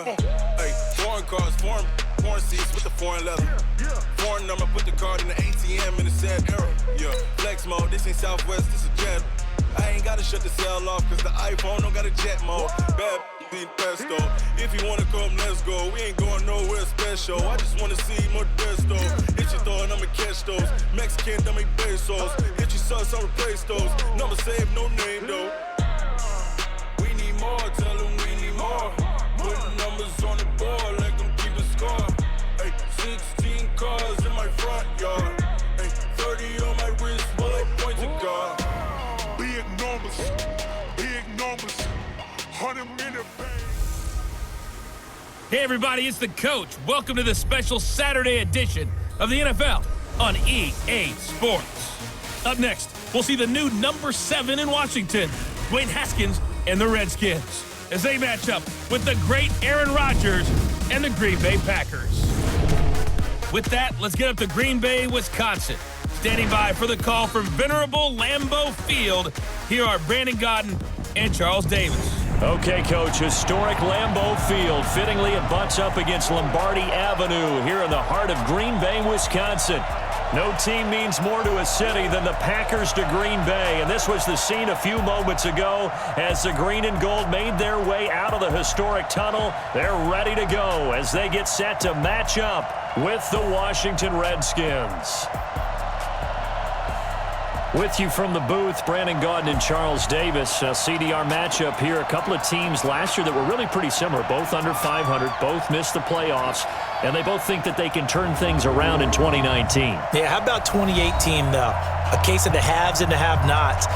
yeah. Hey, foreign cars, foreign seats with the foreign leather. Foreign number, put the card in the ATM in the sad era. Yeah, flex mode, this ain't Southwest, this is jet. I ain't gotta shut the cell off, cause the iPhone don't got a jet mode. Bad be pesto. If you wanna come, let's go. We ain't going nowhere special. I just wanna see more desto. Hit your throw and I'ma catch those. Mexican, dummy pesos. Hit your sauce, I'll replace those. Number save, no name though. We need more, tell them we need more. Putting numbers on the board, like them keep a score. Hey, 16 cars in my front yard. Hey, 30 on my wrist, bullet points of God. Big numbers, 100-minute bang. Hey everybody, it's the Coach. Welcome to the special Saturday edition of the NFL on EA Sports. Up next, we'll see the new number 7 in Washington, Dwayne Haskins and the Redskins, as they match up with the great Aaron Rodgers and the Green Bay Packers. With that, let's get up to Green Bay, Wisconsin. Standing by for the call from venerable Lambeau Field, here are Brandon Godden and Charles Davis. Okay, Coach, historic Lambeau Field. Fittingly, it butts up against Lombardi Avenue here in the heart of Green Bay, Wisconsin. No team means more to a city than the Packers to Green Bay, and this was the scene a few moments ago as the green and gold made their way out of the historic tunnel. They're ready to go as they get set to match up with the Washington Redskins. With you from the booth, Brandon Gaudin and Charles Davis. CDR matchup here. A couple of teams last year that were really pretty similar. Both under 500, both missed the playoffs, and they both think that they can turn things around in 2019. Yeah, how about 2018, though? A case of the haves and the have-nots.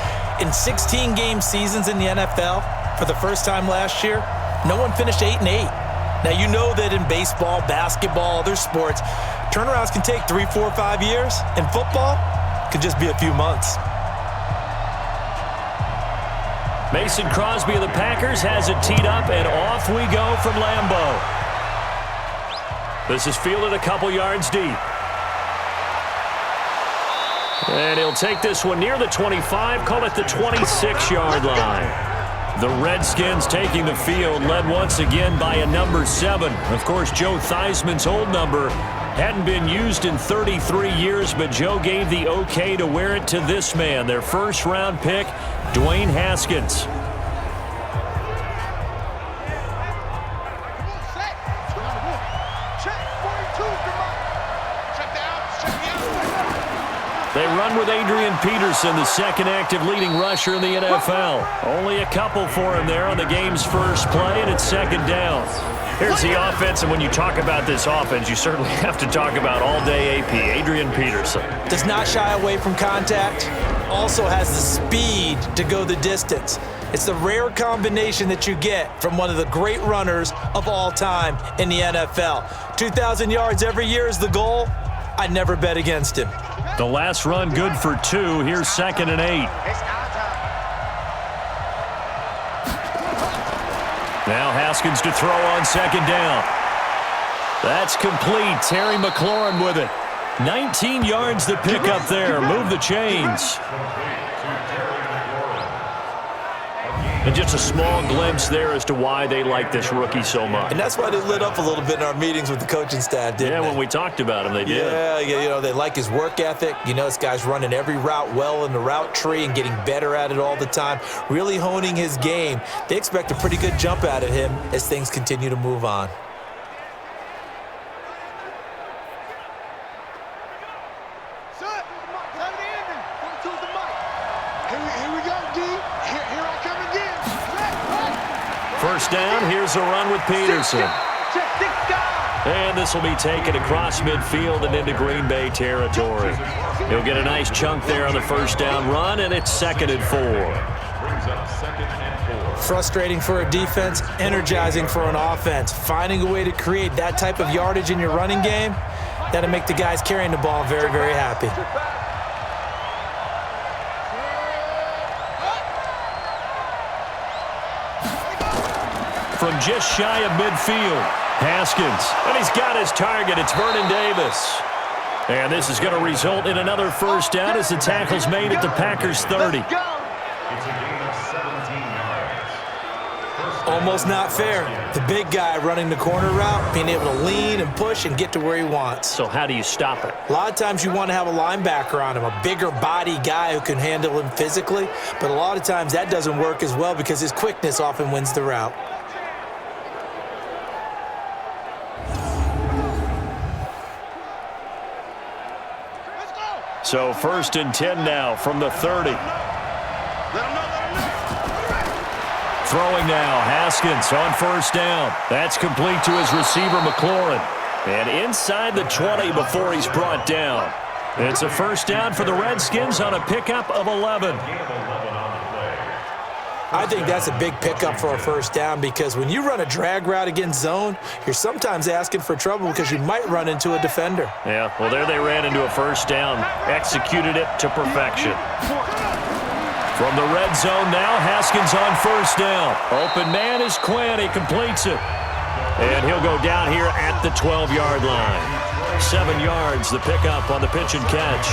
In 16-game seasons in the NFL, for the first time last year, no one finished 8-8. Now, you know that in baseball, basketball, other sports, turnarounds can take 3, 4, 5 years. In football, could just be a few months. Mason Crosby of the Packers has it teed up, and off we go from Lambeau. This is fielded a couple yards deep. And he'll take this one near the 25, call it the 26-yard line. The Redskins taking the field, led once again by a number 7. Of course, Joe Theismann's old number hadn't been used in 33 years, but Joe gave the okay to wear it to this man, their first-round pick, Dwayne Haskins. They run with Adrian Peterson, the second active leading rusher in the NFL. Only a couple for him there on the game's first play, and it's second down. Here's the offense, and when you talk about this offense, you certainly have to talk about all-day AP, Adrian Peterson. Does not shy away from contact, also has the speed to go the distance. It's the rare combination that you get from one of the great runners of all time in the NFL. 2,000 yards every year is the goal. I'd never bet against him. The last run good for 2. Here's 2nd and 8. Now Haskins to throw on second down. That's complete. Terry McLaurin with it. 19 yards to pick up there. Move the chains. And just a small glimpse there as to why they like this rookie so much. And that's why they lit up a little bit in our meetings with the coaching staff, didn't they? Yeah, when we talked about him, they did. Yeah, you know, they like his work ethic. You know, this guy's running every route well in the route tree and getting better at it all the time, really honing his game. They expect a pretty good jump out of him as things continue to move on. First down, here's a run with Peterson. And this will be taken across midfield and into Green Bay territory. He'll get a nice chunk there on the first down run, and it's 2nd and 4. Frustrating for a defense, energizing for an offense. Finding a way to create that type of yardage in your running game, that'll make the guys carrying the ball very, very happy. From just shy of midfield, Haskins, and he's got his target. It's Vernon Davis. And this is going to result in another first down as the tackle's made at the Packers' 30. almost not fair. The big guy running the corner route, being able to lean and push and get to where he wants. So how do you stop it? A lot of times you want to have a linebacker on him, a bigger body guy who can handle him physically, but a lot of times that doesn't work as well because his quickness often wins the route. So 1st and 10 now from the 30. Throwing now, Haskins on 1st down. That's complete to his receiver, McLaurin. And inside the 20 before he's brought down. It's a 1st down for the Redskins on a pickup of 11. I think that's a big pickup for a 1st down because when you run a drag route against zone, you're sometimes asking for trouble because you might run into a defender. Yeah, well, there they ran into a 1st down, executed it to perfection. From the red zone now, Haskins on 1st down. Open man is Quinn. He completes it. And he'll go down here at the 12-yard line. 7 yards, the pickup on the pitch and catch.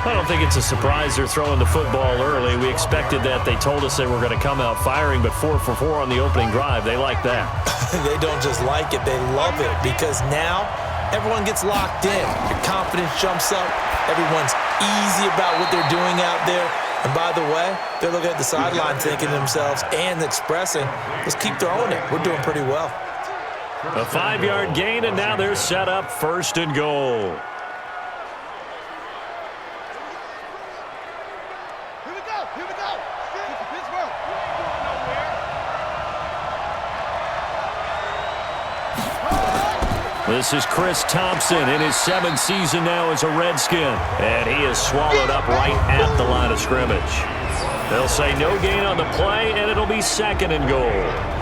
I don't think it's a surprise they're throwing the football early. We expected that. They told us they were going to come out firing, but 4 for 4 on the opening drive. They like that. They don't just like it, they love it because now everyone gets locked in. Your confidence jumps up. Everyone's easy about what they're doing out there. And by the way, they're looking at the sideline thinking to themselves and expressing, let's keep throwing it. We're doing pretty well. A 5-yard gain, and now they're set up 1st and goal. This is Chris Thompson in his 7th season now as a Redskin. And he is swallowed up right at the line of scrimmage. They'll say no gain on the play, and it'll be 2nd and goal.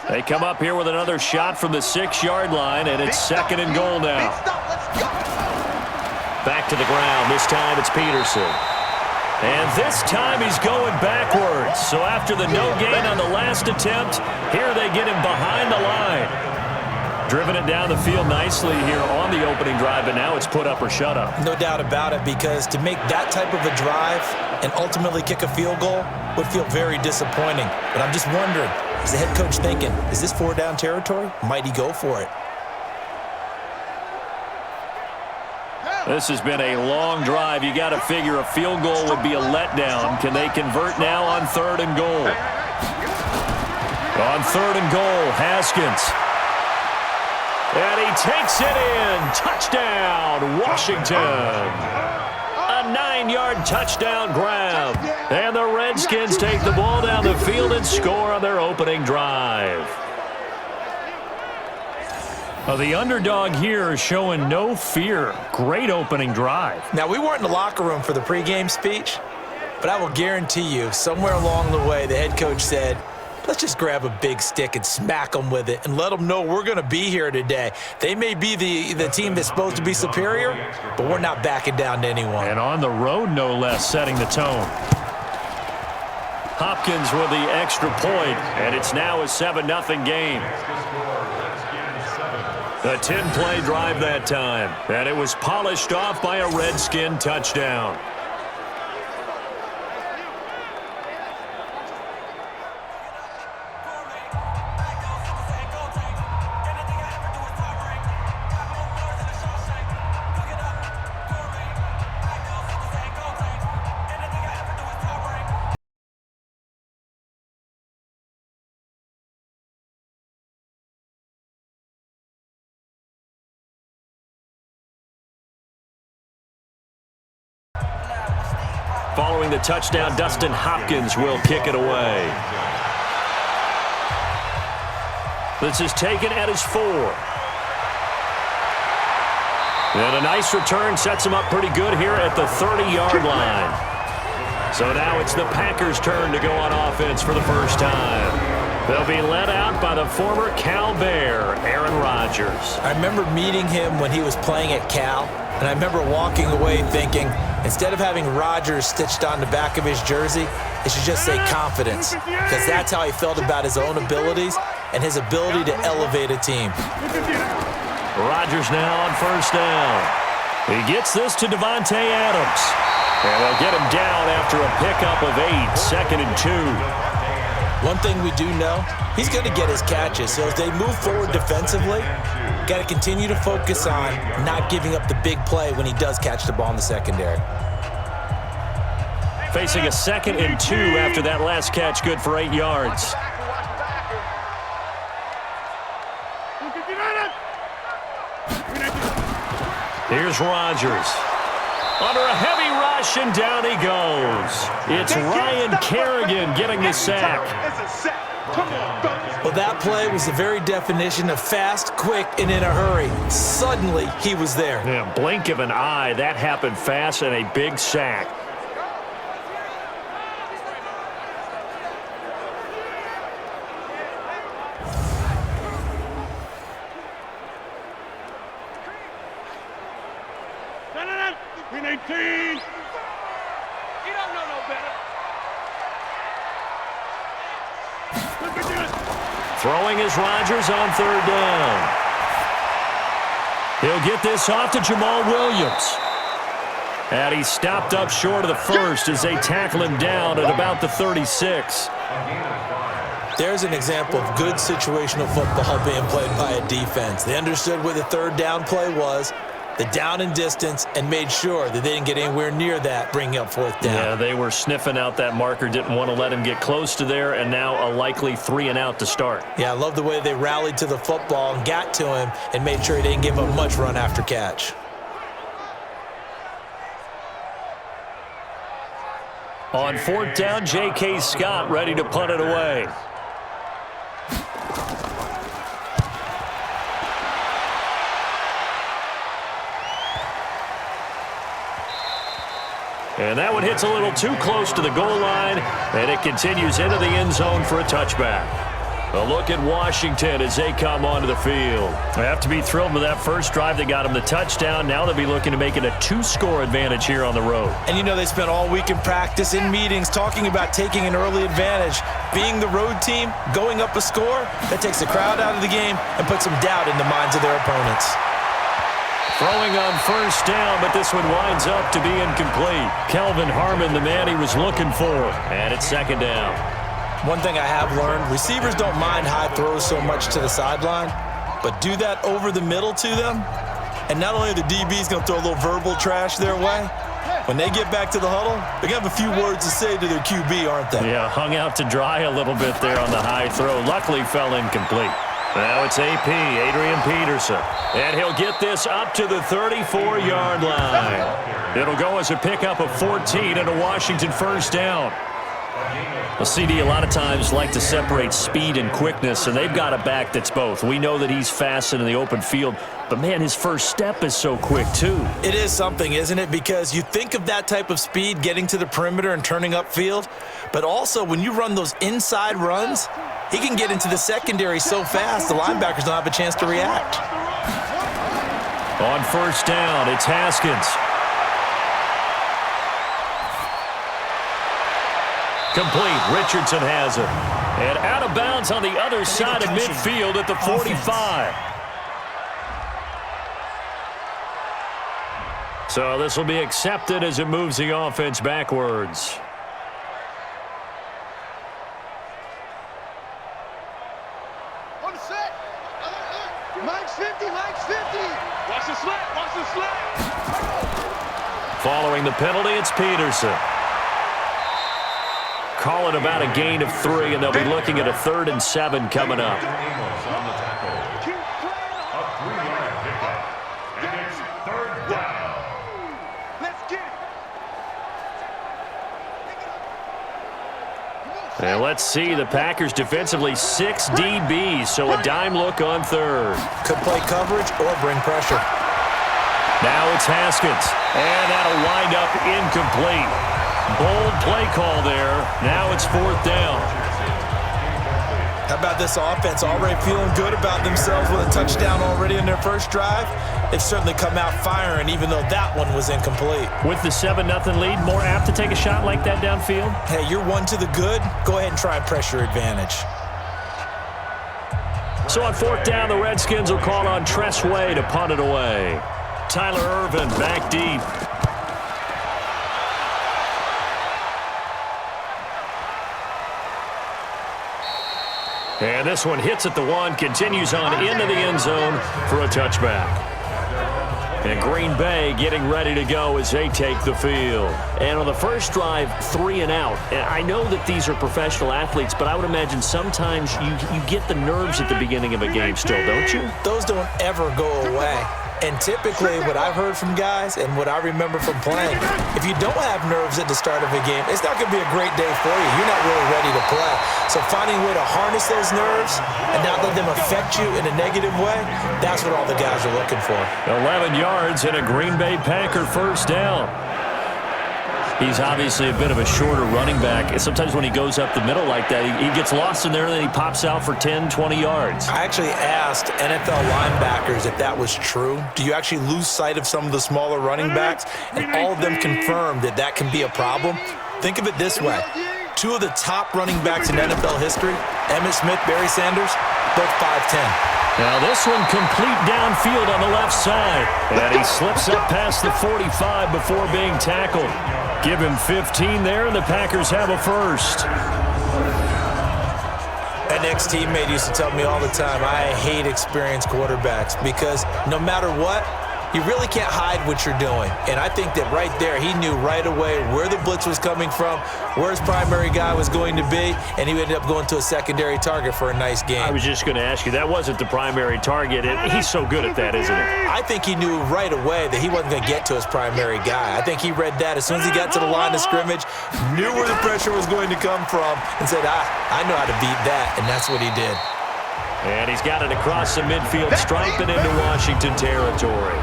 They come up here with another shot from the 6-yard line, and it's 2nd and goal now. Back to the ground. This time it's Peterson. And this time he's going backwards. So after the no gain on the last attempt, here they get him behind the line. Driven it down the field nicely here on the opening drive, but now it's put up or shut up. No doubt about it, because to make that type of a drive and ultimately kick a field goal would feel very disappointing. But I'm just wondering, is the head coach thinking, is this 4-down territory? Might he go for it? This has been a long drive. You got to figure a field goal would be a letdown. Can they convert now on 3rd and goal? On 3rd and goal, Haskins. And he takes it in. Touchdown, Washington. A 9-yard touchdown grab. And the Redskins take the ball down the field and score on their opening drive. Well, the underdog here is showing no fear. Great opening drive. Now, we weren't in the locker room for the pregame speech, but I will guarantee you, somewhere along the way, the head coach said, let's just grab a big stick and smack them with it and let them know we're going to be here today. They may be the team that's supposed to be superior, but we're not backing down to anyone. And on the road, no less, setting the tone. Hopkins with the extra point, and it's now a 7-0 game. A 10-play drive that time, and it was polished off by a Redskin touchdown. Following the touchdown, Dustin Hopkins will kick it away. This is taken at his 4. And a nice return sets him up pretty good here at the 30-yard line. So now it's the Packers' turn to go on offense for the first time. They'll be led out by the former Cal Bear, Aaron Rodgers. I remember meeting him when he was playing at Cal, And I remember walking away thinking, instead of having Rodgers stitched on the back of his jersey, it should just say confidence, because that's how he felt about his own abilities and his ability to elevate a team. Rodgers now on first down. He gets this to Davante Adams. And they'll get him down after a pickup of 8, 2nd and 2. One thing we do know, he's going to get his catches. So as they move forward defensively, got to continue to focus on not giving up the big play when he does catch the ball in the secondary. Facing a 2nd and 2 after that last catch, good for 8 yards. Here's Rodgers. Under a heavy rush, and down he goes. It's Ryan Kerrigan getting the sack. Well, that play was the very definition of fast, quick, and in a hurry. Suddenly, he was there. Yeah, blink of an eye. That happened fast, and a big sack. Throwing is Rodgers on 3rd down. He'll get this off to Jamal Williams. And he stopped up short of the first as they tackle him down at about the 36. There's an example of good situational football being played by a defense. They understood where the 3rd down play was, the down and distance, and made sure that they didn't get anywhere near that, bringing up 4th down. Yeah, they were sniffing out that marker, didn't want to let him get close to there, and now a likely 3 and out to start. Yeah, I love the way they rallied to the football and got to him and made sure he didn't give up much run after catch. On 4th down, J.K. Scott ready to punt it away. And that one hits a little too close to the goal line, and it continues into the end zone for a touchback. A look at Washington as they come onto the field. They have to be thrilled with that first drive that got them the touchdown. Now they'll be looking to make it a 2-score advantage here on the road. And you know they spent all week in practice, in meetings, talking about taking an early advantage. Being the road team, going up a score, that takes the crowd out of the game and puts some doubt in the minds of their opponents. Throwing on first down, but this one winds up to be incomplete. Kelvin Harmon, the man he was looking for. And it's 2nd down. One thing I have learned, receivers don't mind high throws so much to the sideline, but do that over the middle to them, and not only are the DBs going to throw a little verbal trash their way, when they get back to the huddle, they're going to have a few words to say to their QB, aren't they? Yeah, hung out to dry a little bit there on the high throw. Luckily fell incomplete. Now it's AP, Adrian Peterson. And he'll get this up to the 34-yard line. It'll go as a pickup of 14 and a Washington first down. Well, CD, a lot of times like to separate speed and quickness, and they've got a back that's both. We know that he's fast in the open field, but, man, his first step is so quick, too. It is something, isn't it? Because you think of that type of speed getting to the perimeter and turning upfield, but also when you run those inside runs, he can get into the secondary so fast the linebackers don't have a chance to react. On first down, it's Haskins. Complete. Richardson has it. And out of bounds on the other side of midfield at the 45. So this will be accepted as it moves the offense backwards. On the set. Mike's 50, Mike's 50. Watch the slap, watch the slap. Following the penalty, it's Peterson. Call it about a gain of 3, and they'll be looking at a 3rd and 7 coming up. And let's see, the Packers defensively 6 DBs, so a dime look on 3rd. Could play coverage or bring pressure. Now it's Haskins, and that'll wind up incomplete. Bold play call there. Now it's 4th down. How about this offense already feeling good about themselves with a touchdown already in their first drive? They've certainly come out firing, even though that one was incomplete. With the 7-0 lead, more apt to take a shot like that downfield? Hey, you're one to the good. Go ahead and try and press your advantage. So on 4th down, the Redskins will call on Tress Way to punt it away. Tyler Ervin back deep. And this one hits at the 1, continues on into the end zone for a touchback. And Green Bay getting ready to go as they take the field. And on the first drive, 3 and out. And I know that these are professional athletes, but I would imagine sometimes you get the nerves at the beginning of a game still, don't you? Those don't ever go away. And typically what I've heard from guys and what I remember from playing, if you don't have nerves at the start of a game, it's not going to be a great day for you. You're not really ready to play. So finding a way to harness those nerves and not let them affect you in a negative way, that's what all the guys are looking for. 11 yards and a Green Bay Packer first down. He's obviously a bit of a shorter running back. And sometimes when he goes up the middle like that, he gets lost in there and then he pops out for 10, 20 yards. I actually asked NFL linebackers if that was true. Do you actually lose sight of some of the smaller running backs? And all of them confirmed that that can be a problem. Think of it this way. 2 of the top running backs in NFL history, Emmitt Smith, Barry Sanders, both 5'10". Now this one complete downfield on the left side. And he slips up past the 45 before being tackled. Give him 15 there, and the Packers have a first. An ex-teammate used to tell me all the time, I hate experienced quarterbacks because no matter what, you really can't hide what you're doing. And I think that right there, he knew right away where the blitz was coming from, where his primary guy was going to be, and he ended up going to a secondary target for a nice game. I was just going to ask you, that wasn't the primary target. He's so good at that, isn't he? I think he knew right away that he wasn't going to get to his primary guy. I think he read that as soon as he got to the line of scrimmage, knew where the pressure was going to come from, and said, I know how to beat that, and that's what he did. And he's got it across the midfield stripe and into Washington territory.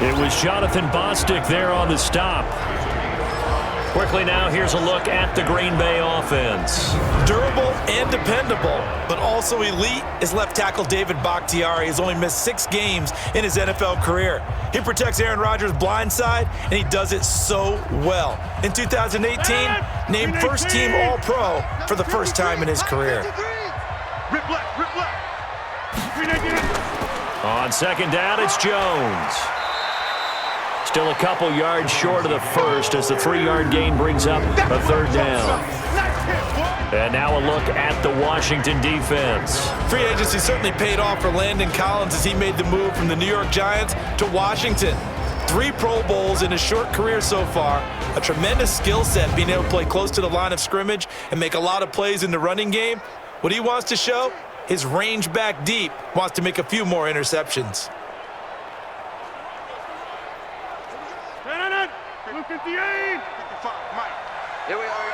It was Jonathan Bostic there on the stop. Quickly now, here's a look at the Green Bay offense. Durable and dependable, but also elite is left tackle David Bakhtiari. He's only missed 6 games in his NFL career. He protects Aaron Rodgers' blind side, and he does it so well. In 2018, named first-team All-Pro for the first time in his career. Rip left, rip left. On second down, it's Jones. Still a couple yards short of the first as the 3-yard gain brings up a 3rd down. And now a look at the Washington defense. Free agency certainly paid off for Landon Collins as he made the move from the New York Giants to Washington. 3 Pro Bowls in his short career so far. A tremendous skill set, being able to play close to the line of scrimmage and make a lot of plays in the running game. What he wants to show, his range back deep, wants to make a few more interceptions. 58. 55, Mike. Here we are,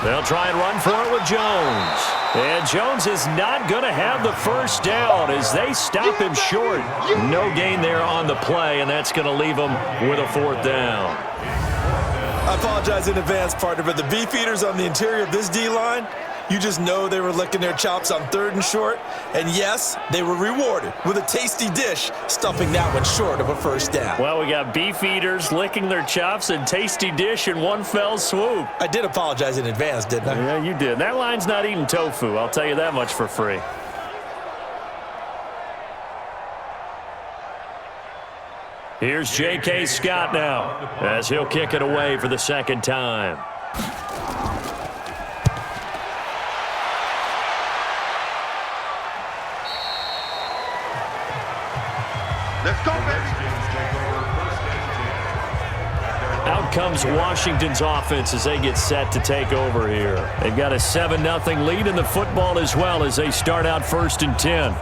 They'll try and run for it with Jones. And Jones is not going to have the first down as they stop him short. No gain there on the play, and that's going to leave him with a 4th down. I apologize in advance, partner, but the beefeaters on the interior of this D-line, you just know they were licking their chops on 3rd and short. And yes, they were rewarded with a tasty dish, stuffing that one short of a first down. Well, we got beefeaters licking their chops and tasty dish in one fell swoop. I did apologize in advance, didn't I? Yeah, you did. That line's not eating tofu, I'll tell you that much for free. Here's J.K. Scott now as he'll kick it away for the 2nd time. Let's go, baby. Out comes Washington's offense as they get set to take over here. They've got a 7-0 lead in the football as well as they start out 1st and 10.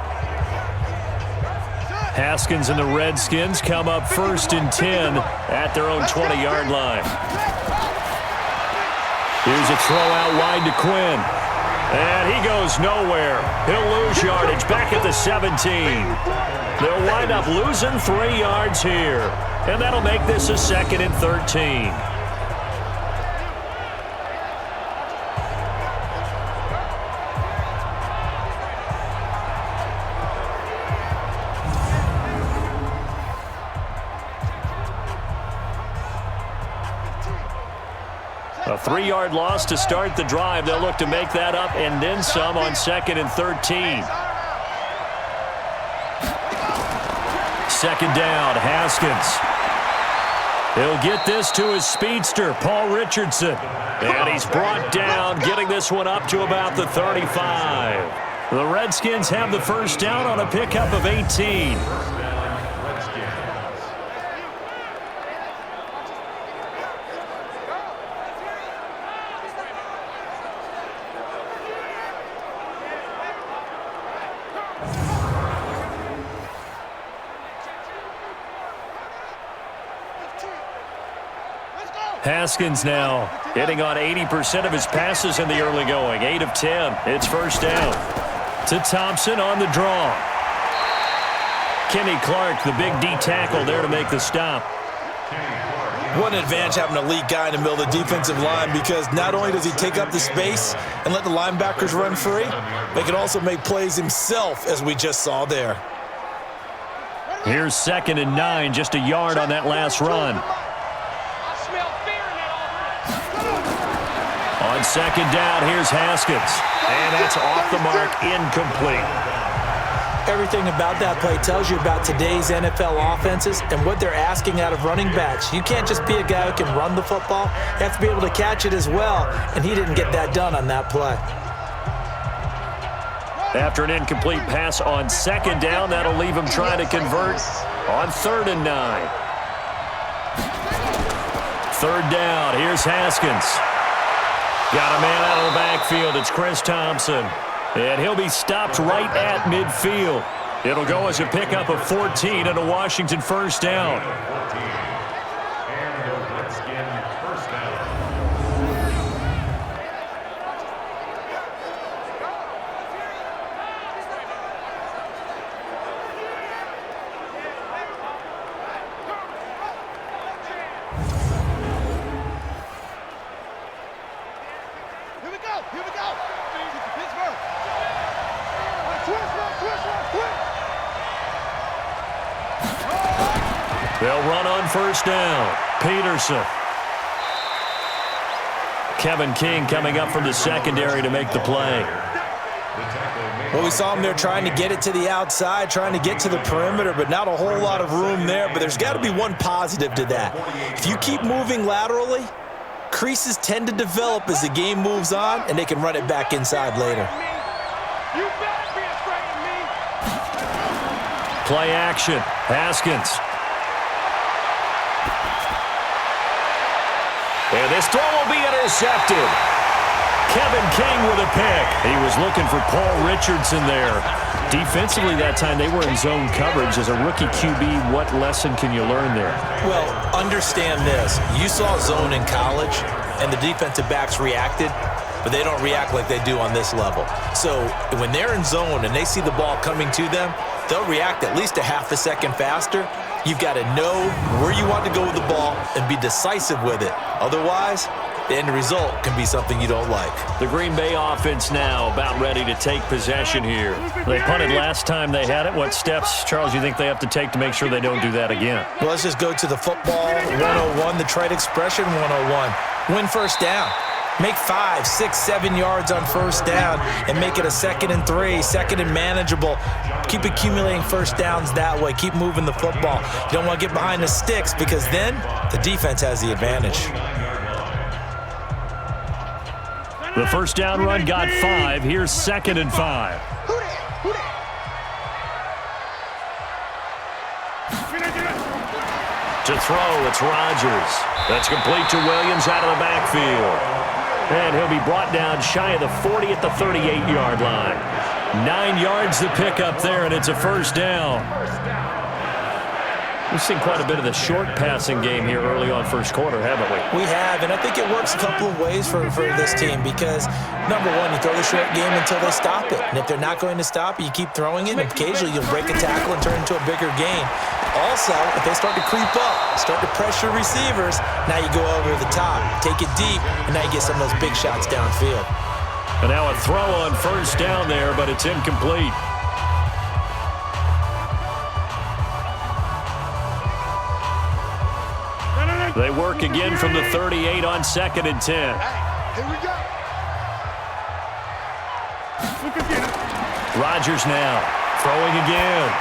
Haskins and the Redskins come up 1st and 10 at their own 20-yard line. Here's a throw out wide to Quinn. And he goes nowhere. He'll lose yardage back at the 17. They'll wind up losing 3 yards here. And that'll make this a 2nd and 13. A 3-yard loss to start the drive. They'll look to make that up and then some on 2nd and 13. Second down, Haskins. He'll get this to his speedster, Paul Richardson. And he's brought down, getting this one up to about the 35. The Redskins have the first down on a pickup of 18. Haskins now hitting on 80% of his passes in the early going. 8 of 10. It's first down. To Thompson on the draw. Kenny Clark, the big D tackle there to make the stop. What an advantage having an elite guy in the middle of the defensive line, because not only does he take up the space and let the linebackers run free, but he can also make plays himself, as we just saw there. Here's 2nd and 9, just a yard on that last run. On 2nd down, here's Haskins. And that's off the mark, incomplete. Everything about that play tells you about today's NFL offenses and what they're asking out of running backs. You can't just be a guy who can run the football. You have to be able to catch it as well, and he didn't get that done on that play. After an incomplete pass on 2nd down, that'll leave him trying to convert on 3rd and 9. 3rd down, here's Haskins. Got a man out of the backfield. It's Chris Thompson. And he'll be stopped right at midfield. It'll go as a pickup of 14 and a Washington first down. They'll run on first down. Peterson. Kevin King coming up from the secondary to make the play. Well, we saw him there trying to get it to the outside, trying to get to the perimeter, but not a whole lot of room there. But there's got to be one positive to that. If you keep moving laterally, creases tend to develop as the game moves on, and they can run it back inside later. Play action. Haskins. And this throw will be intercepted. Kevin King with a pick. He was looking for Paul Richardson there. Defensively that time, they were in zone coverage. As a rookie QB, what lesson can you learn there? Well, understand this. You saw zone in college, and the defensive backs reacted, but they don't react like they do on this level. So when they're in zone and they see the ball coming to them, they'll react at least a half a second faster. You've got to know where you want to go with the ball and be decisive with it. Otherwise, the end result can be something you don't like. The Green Bay offense now about ready to take possession here. They punted last time they had it. What steps, Charles, you think they have to take to make sure they don't do that again? Well, let's just go to the football 101, the trite expression 101. Win first down. Make 5, 6, 7 yards on first down and make it a 2nd and 3, 2nd and manageable. Keep accumulating first downs that way. Keep moving the football. You don't want to get behind the sticks, because then the defense has the advantage. The first down run got 5. Here's 2nd and 5. To throw, it's Rodgers. That's complete to Williams out of the backfield. And he'll be brought down shy of the 40 at the 38-yard line. 9 yards to pick up there, and it's a first down. We've seen quite a bit of the short passing game here early on first quarter, haven't we? We have, and I think it works a couple of ways for this team, because, number one, you throw the short game until they stop it. And if they're not going to stop it, you keep throwing it, and occasionally you'll break a tackle and turn it into a bigger gain. Also, if they start to creep up, start to pressure receivers, now you go over the top, take it deep, and now you get some of those big shots downfield. And now a throw on first down there, but it's incomplete. They work again from the 38 on 2nd and 10. Here we go. Rodgers now throwing again.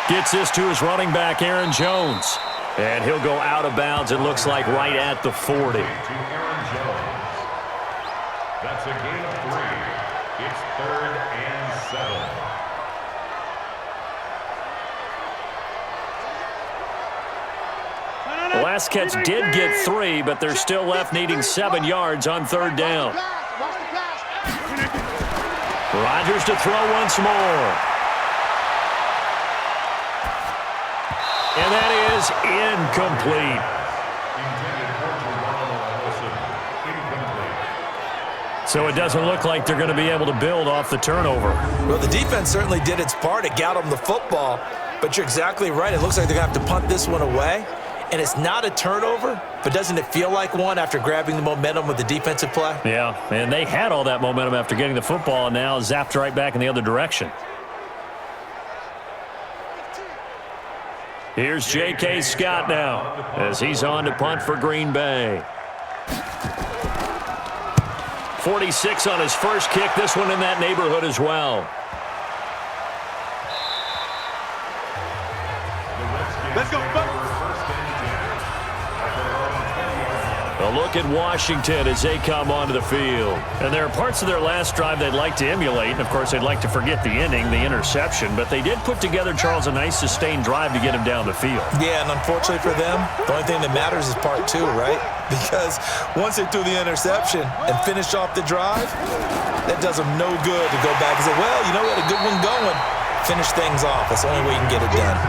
Gets this to his running back, Aaron Jones. And he'll go out of bounds, it looks like, right at the 40. That's a gain of 3. It's 3rd and 7. The last catch did get 3, but they're still left needing 7 yards on 3rd down. Rodgers to throw once more. And that is incomplete. So it doesn't look like they're going to be able to build off the turnover. Well, the defense certainly did its part. It got them the football. But you're exactly right. It looks like they're going to have to punt this one away. And it's not a turnover, but doesn't it feel like one after grabbing the momentum with the defensive play? Yeah, and they had all that momentum after getting the football, and now zapped right back in the other direction. Here's J.K. Scott now as he's on to punt for Green Bay. 46 on his first kick. This one in that neighborhood as well. Let's go, buddy. A look at Washington as they come onto the field. And there are parts of their last drive they'd like to emulate. And, of course, they'd like to forget the ending, the interception. But they did put together, Charles, a nice sustained drive to get him down the field. Yeah, and unfortunately for them, the only thing that matters is part 2, right? Because once they threw the interception and finished off the drive, that does them no good to go back and say, well, you know what, a good one going. Finish things off. That's the only way you can get it done.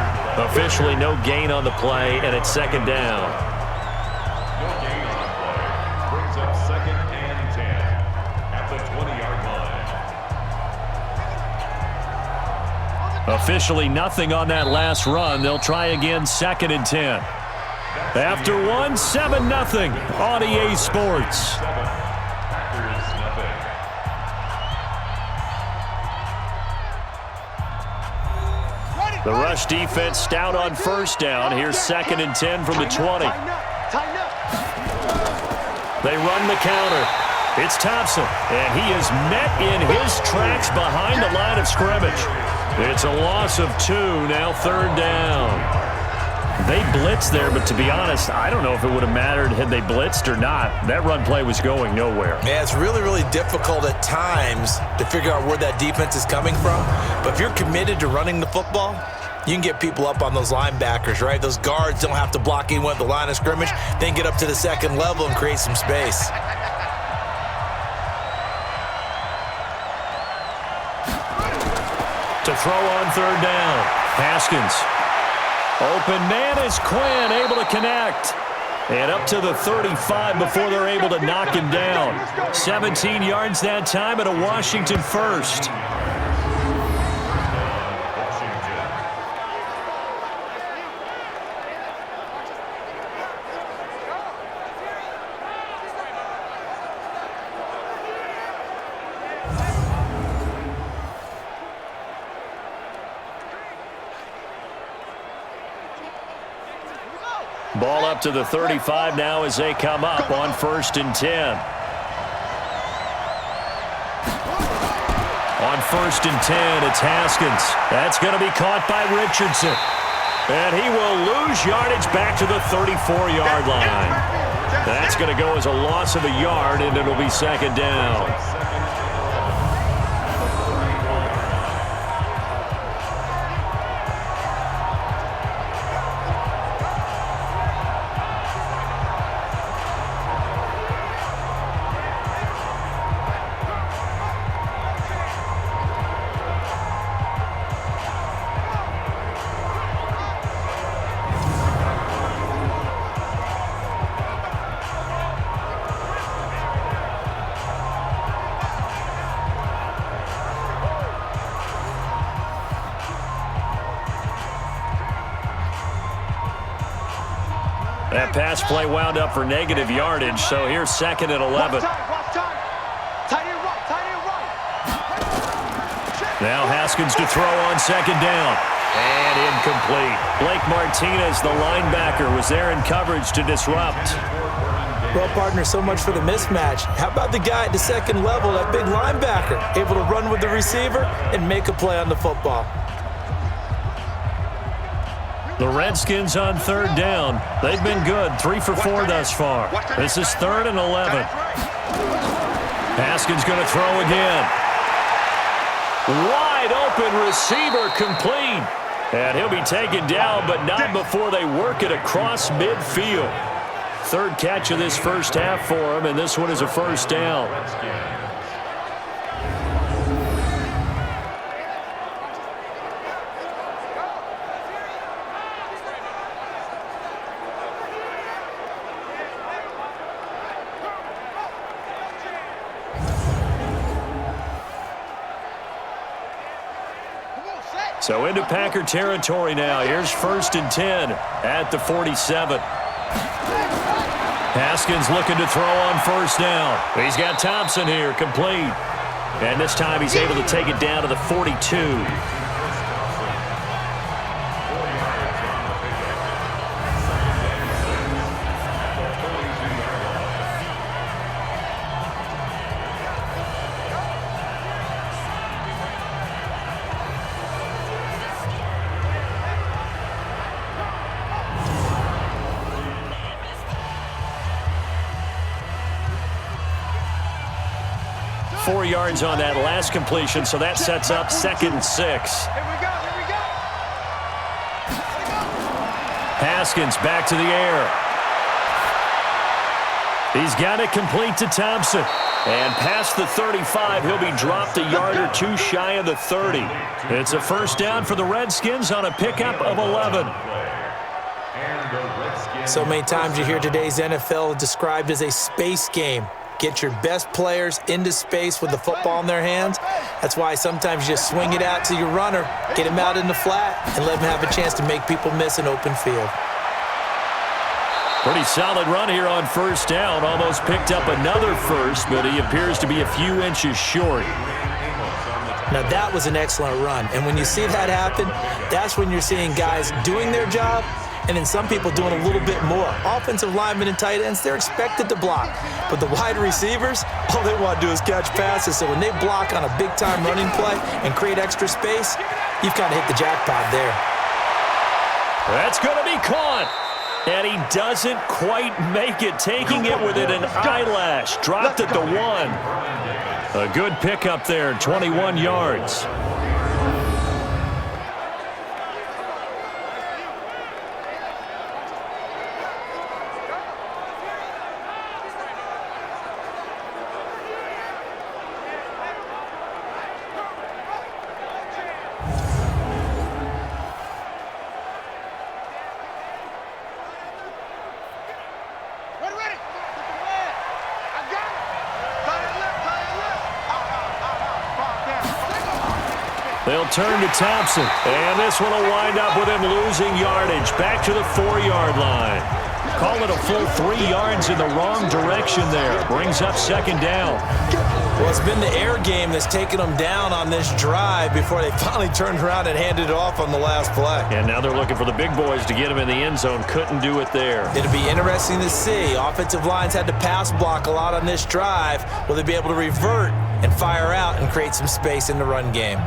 Officially no gain on the play, and it's 2nd down. No gain on the play. Brings up 2nd and 10 at the 20-yard line. Officially nothing on that last run. They'll try again 2nd and 10. After 1, 7-0 on EA Sports. Packers nothing. The rush defense stout on 1st down. Here's 2nd and 10 from the 20. They run the counter. It's Thompson, and he is met in his tracks behind the line of scrimmage. It's a loss of 2, now 3rd down. They blitzed there, but to be honest, I don't know if it would have mattered had they blitzed or not. That run play was going nowhere. Yeah, it's really, really difficult at times to figure out where that defense is coming from. But if you're committed to running the football, you can get people up on those linebackers, right? Those guards don't have to block anyone at the line of scrimmage. They can get up to the 2nd level and create some space. To throw on 3rd down, Haskins. Open man is Quinn, able to connect. And up to the 35 before they're able to knock him down. 17 yards that time and a Washington first. Ball up to the 35 now as they come up on 1st and 10. On 1st and 10, it's Haskins. That's going to be caught by Richardson. And he will lose yardage back to the 34-yard line. That's going to go as a loss of a yard, and it'll be 2nd down. That pass play wound up for negative yardage, so here's 2nd and 11. Now Haskins to throw on 2nd down. And incomplete. Blake Martinez, the linebacker, was there in coverage to disrupt. Well, partner, so much for the mismatch. How about the guy at the second level, that big linebacker, able to run with the receiver and make a play on the football? The Redskins on third down. They've been good, 3 for 4 thus far. This is 3rd and 11. Haskins going to throw again. Wide open receiver complete. And he'll be taken down, but not before they work it across midfield. 3rd catch of this first half for him, and this one is a first down. So into Packer territory now. Here's 1st and 10 at the 47. Haskins looking to throw on first down. He's got Thompson here, complete. And this time he's able to take it down to the 42. 4 yards on that last completion, so that sets up 2nd and 6. Here we go. Haskins back to the air. He's got it complete to Thompson. And past the 35, he'll be dropped a yard or 2 shy of the 30. It's a first down for the Redskins on a pickup of 11. So many times you hear today's NFL described as a space game. Get your best players into space with the football in their hands. That's why sometimes you just swing it out to your runner, get him out in the flat, and let him have a chance to make people miss an open field. Pretty solid run here on first down. Almost picked up another first, but he appears to be a few inches short. Now, that was an excellent run. And when you see that happen, that's when you're seeing guys doing their job and then some people doing a little bit more. Offensive linemen and tight ends, they're expected to block. But the wide receivers, all they want to do is catch passes. So when they block on a big-time running play and create extra space, you've kind of hit the jackpot there. That's going to be caught. And he doesn't quite make it, taking it within an eyelash. Dropped at the 1. A good pickup there, 21 yards. They'll turn to Thompson, and this one will wind up with him losing yardage. Back to the 4-yard line. Call it a full 3 yards in the wrong direction there. Brings up 2nd down. Well, it's been the air game that's taken them down on this drive before they finally turned around and handed it off on the last play. And now they're looking for the big boys to get him in the end zone. Couldn't do it there. It'll be interesting to see. Offensive lines had to pass block a lot on this drive. Will they be able to revert and fire out and create some space in the run game?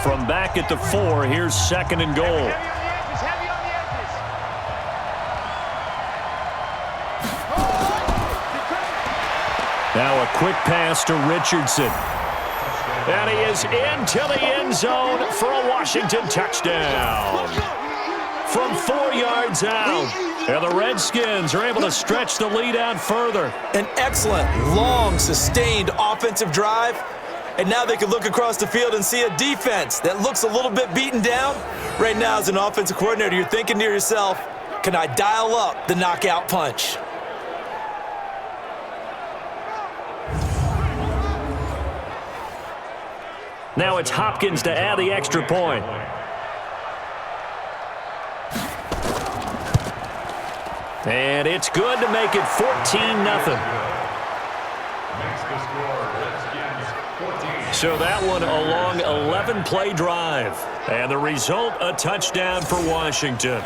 From back at the 4, here's 2nd and goal. Now a quick pass to Richardson. And he is into the end zone for a Washington touchdown. From 4 yards out. And the Redskins are able to stretch the lead out further. An excellent, long, sustained offensive drive. And now they can look across the field and see a defense that looks a little bit beaten down. Right now, as an offensive coordinator, you're thinking to yourself, can I dial up the knockout punch? Now it's Hopkins to add the extra point. And it's good to make it 14-0. So that one a long 11-play drive. And the result, a touchdown for Washington.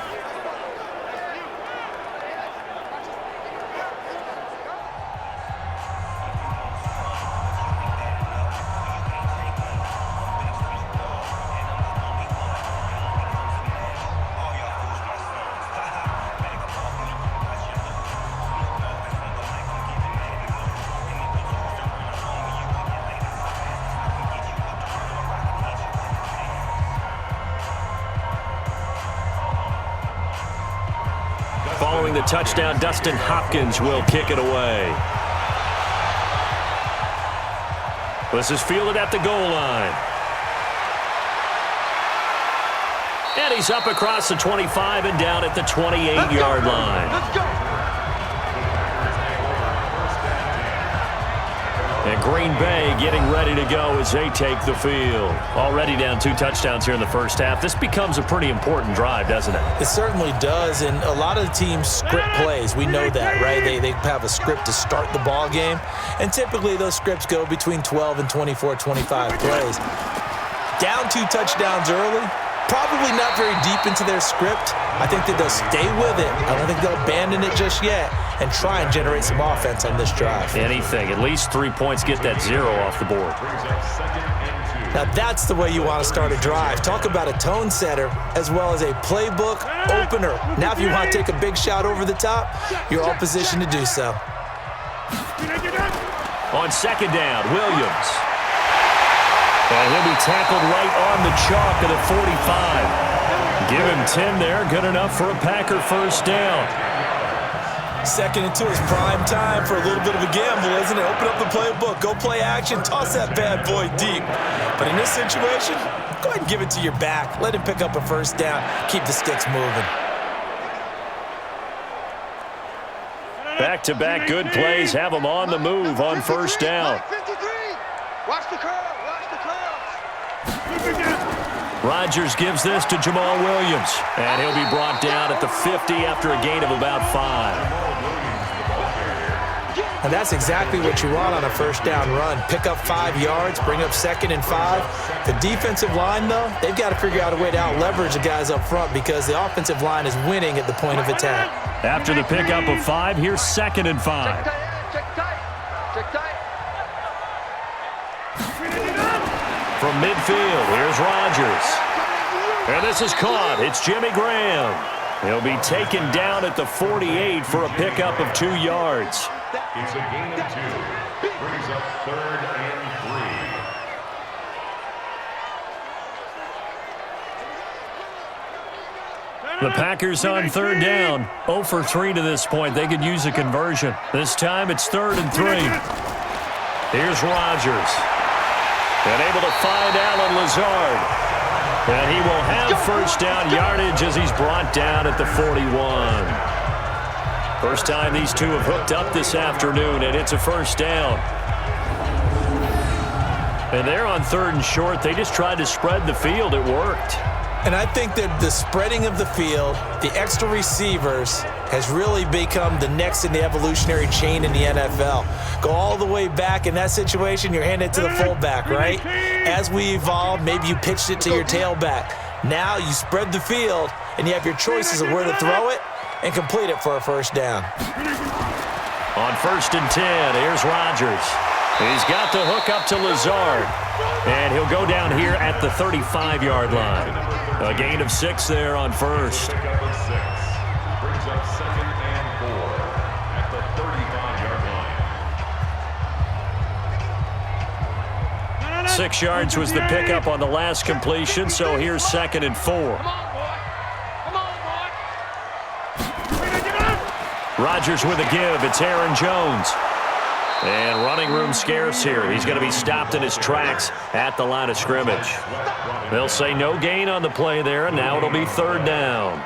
Following the touchdown, Dustin Hopkins will kick it away. This is fielded at the goal line. And he's up across the 25 and down at the 28-yard line. Let's go. And Green Bay getting ready to go as they take the field. Already down 2 touchdowns here in the first half. This becomes a pretty important drive, doesn't it? It certainly does, and a lot of the teams script plays. We know that, right? They have a script to start the ball game, and typically those scripts go between 12 and 24, 25 plays. Down 2 touchdowns early, probably not very deep into their script. I think that they'll stay with it. I don't think they'll abandon it just yet and try and generate some offense on this drive. Anything. At least 3 points, get that 0 off the board. Now that's the way you want to start a drive. Talk about a tone setter as well as a playbook opener. Now if you want to take a big shot over the top, you're all positioned to do so. On second down, Williams. And he'll be tackled right on the chalk of the 45. Give him 10 there. Good enough for a Packer first down. Second and 2 is prime time for a little bit of a gamble, isn't it? Open up the playbook, go play action, toss that bad boy deep. But in this situation, go ahead and give it to your back. Let him pick up a first down, keep the sticks moving. Back-to-back good plays have them on the move on first down. 53. Watch the curl, watch the curl. Rodgers gives this to Jamal Williams, and he'll be brought down at the 50 after a gain of about 5. And that's exactly what you want on a first down run. Pick up 5 yards, bring up second and 5. The defensive line, though, they've got to figure out a way to out-leverage the guys up front because the offensive line is winning at the point of attack. After the pickup of 5, here's second and 5. Check tight. From midfield, here's Rodgers. And this is caught. It's Jimmy Graham. He'll be taken down at the 48 for a pickup of 2 yards. It's a gain of 2. Brings up 3rd and 3. The Packers on third down. 0 for 3 to this point. They could use a conversion. This time it's 3rd and 3. Here's Rodgers. And able to find Allen Lazard. And he will have first down yardage as he's brought down at the 41. First time these two have hooked up this afternoon, and it's a first down. And they're on 3rd and short. They just tried to spread the field. It worked. And I think that the spreading of the field, the extra receivers, has really become the next in the evolutionary chain in the NFL. Go all the way back in that situation, you're handing it to the fullback, right? As we evolved, maybe you pitched it to your tailback. Now you spread the field, and you have your choices of where to throw it and complete it for a first down. On 1st and 10, here's Rodgers. He's got the hook up to Lazard. And he'll go down here at the 35-yard line. A gain of 6 there on first. Pickup of 6. Brings up 2nd and 4 at the 35-yard line. 6 yards was the pickup on the last completion, so here's 2nd and 4. Rodgers with a give. It's Aaron Jones. And running room scarce here. He's going to be stopped in his tracks at the line of scrimmage. They'll say no gain on the play there, and now it'll be 3rd down.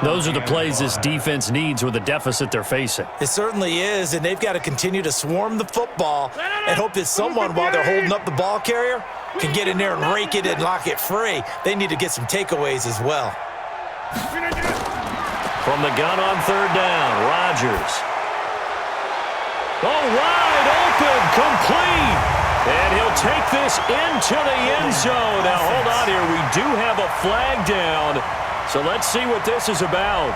Those are the plays this defense needs with the deficit they're facing. It certainly is, and they've got to continue to swarm the football and hope that someone, while they're holding up the ball carrier, can get in there and rake it and lock it free. They need to get some takeaways as well. From the gun on 3rd down, Rodgers. Oh, wide open, complete. take this into the end zone. Now, hold on here. We do have a flag down. So let's see what this is about.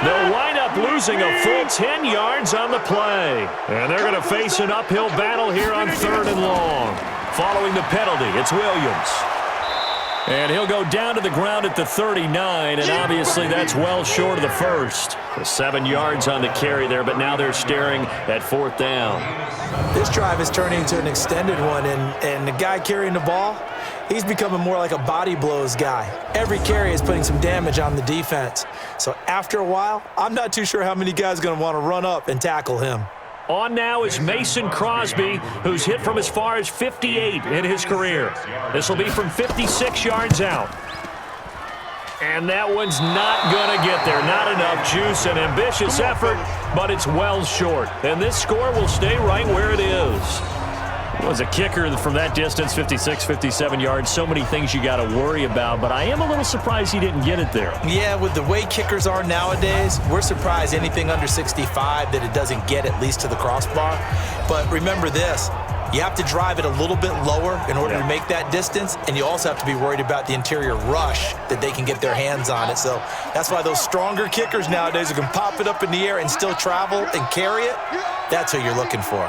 They'll wind up losing a full 10 yards on the play. And they're going to face an uphill battle here on 3rd and long. Following the penalty, it's Williams. And he'll go down to the ground at the 39, and obviously that's well short of the first. 7 yards on the carry there, but now they're staring at 4th down. This drive is turning into an extended one, and the guy carrying the ball, he's becoming more like a body blows guy. Every carry is putting some damage on the defense. So after a while, I'm not too sure how many guys are going to want to run up and tackle him. On now is Mason Crosby, who's hit from as far as 58 in his career. This will be from 56 yards out. And that one's not going to get there. Not enough juice. An ambitious effort, but it's well short. And this score will stay right where it is. Was a kicker from that distance, 56, 57 yards. So many things you got to worry about, but I am a little surprised he didn't get it there. Yeah, with the way kickers are nowadays, we're surprised anything under 65 that it doesn't get at least to the crossbar. But remember this, you have to drive it a little bit lower in order to make that distance, and you also have to be worried about the interior rush that they can get their hands on it. So that's why those stronger kickers nowadays who can pop it up in the air and still travel and carry it, that's who you're looking for.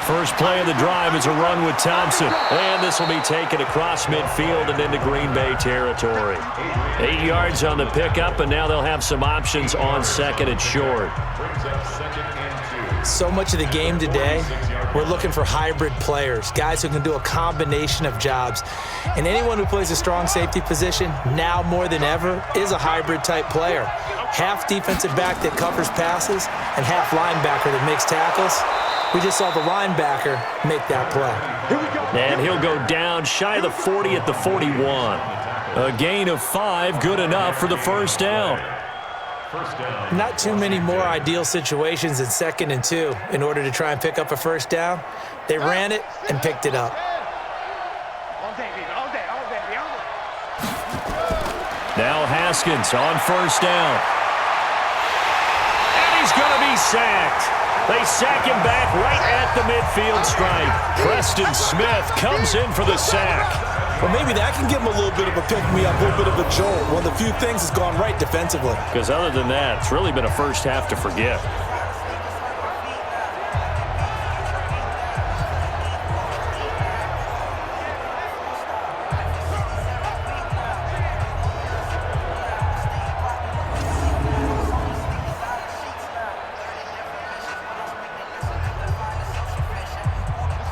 First play of the drive is a run with Thompson. And this will be taken across midfield and into Green Bay territory. 8 yards on the pickup, and now they'll have some options on 2nd and short. So much of the game today, we're looking for hybrid players, guys who can do a combination of jobs. And anyone who plays a strong safety position, now more than ever, is a hybrid type player. Half defensive back that covers passes and half linebacker that makes tackles. We just saw the linebacker make that play. And he'll go down shy of the 40 at the 41. A gain of 5, good enough for the first down. Not too many more ideal situations in 2nd and 2 in order to try and pick up a first down. They ran it and picked it up. Now Haskins on first down. And he's going to be sacked. They sack him back right at the midfield stripe. Preston Smith comes in for the sack. Well, maybe that can give him a little bit of a pick-me-up, a little bit of a jolt. One of the few things has gone right defensively. Because other than that, it's really been a first half to forget.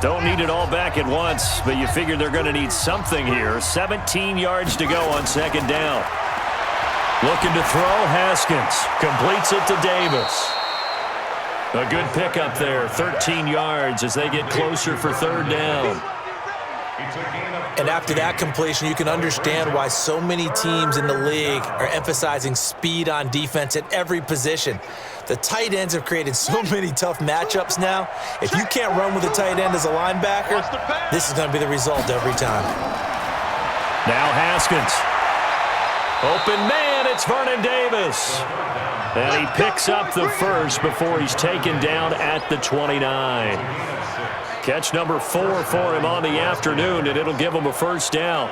Don't need it all back at once, but you figure they're going to need something here. 17 yards to go on 2nd down. Looking to throw, Haskins. Completes it to Davis. A good pickup there, 13 yards as they get closer for 3rd down. And after that completion, you can understand why so many teams in the league are emphasizing speed on defense at every position. The tight ends have created so many tough matchups now. If you can't run with a tight end as a linebacker, this is going to be the result every time. Now Haskins. Open man, it's Vernon Davis. And he picks up the first before he's taken down at the 29. Catch number 4 for him on the afternoon, and it'll give him a first down.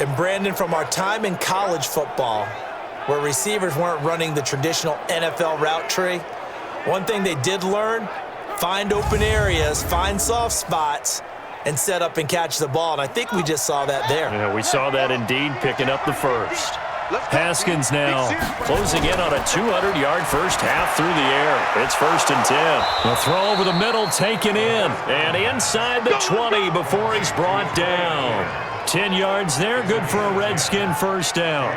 And Brandon, from our time in college football, where receivers weren't running the traditional NFL route tree, one thing they did learn, find open areas, find soft spots, and set up and catch the ball. And I think we just saw that there. Yeah, we saw that indeed, picking up the first. Haskins now closing in on a 200-yard first half through the air. It's 1st and 10. A throw over the middle taken in. And inside the 20 before he's brought down. 10 yards there, good for a Redskin first down.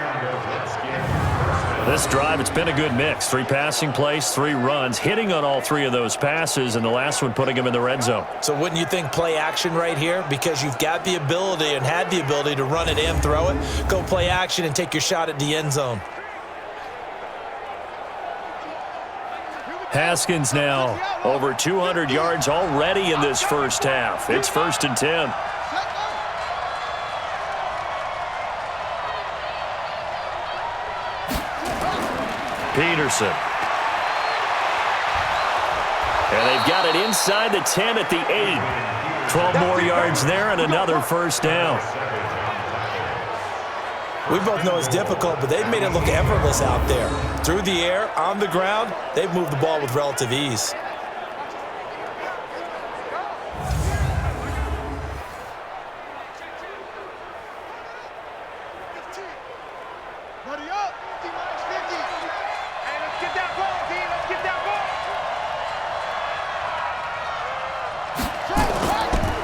This drive, it's been a good mix. 3 passing plays, 3 runs, hitting on all 3 of those passes, and the last one putting him in the red zone. So wouldn't you think play action right here? Because you've got the ability and had the ability to run it and throw it. Go play action and take your shot at the end zone. Haskins now over 200 yards already in this first half. It's 1st and 10. Peterson. And And they've got it inside the 10 at the 8. 12 more yards there and another first down. We both know it's difficult, but they've made it look effortless out there. Through the air, on the ground, they've moved the ball with relative ease. Buddy up. T-minus 50. Hey, let's get that ball, D. Let's get that ball.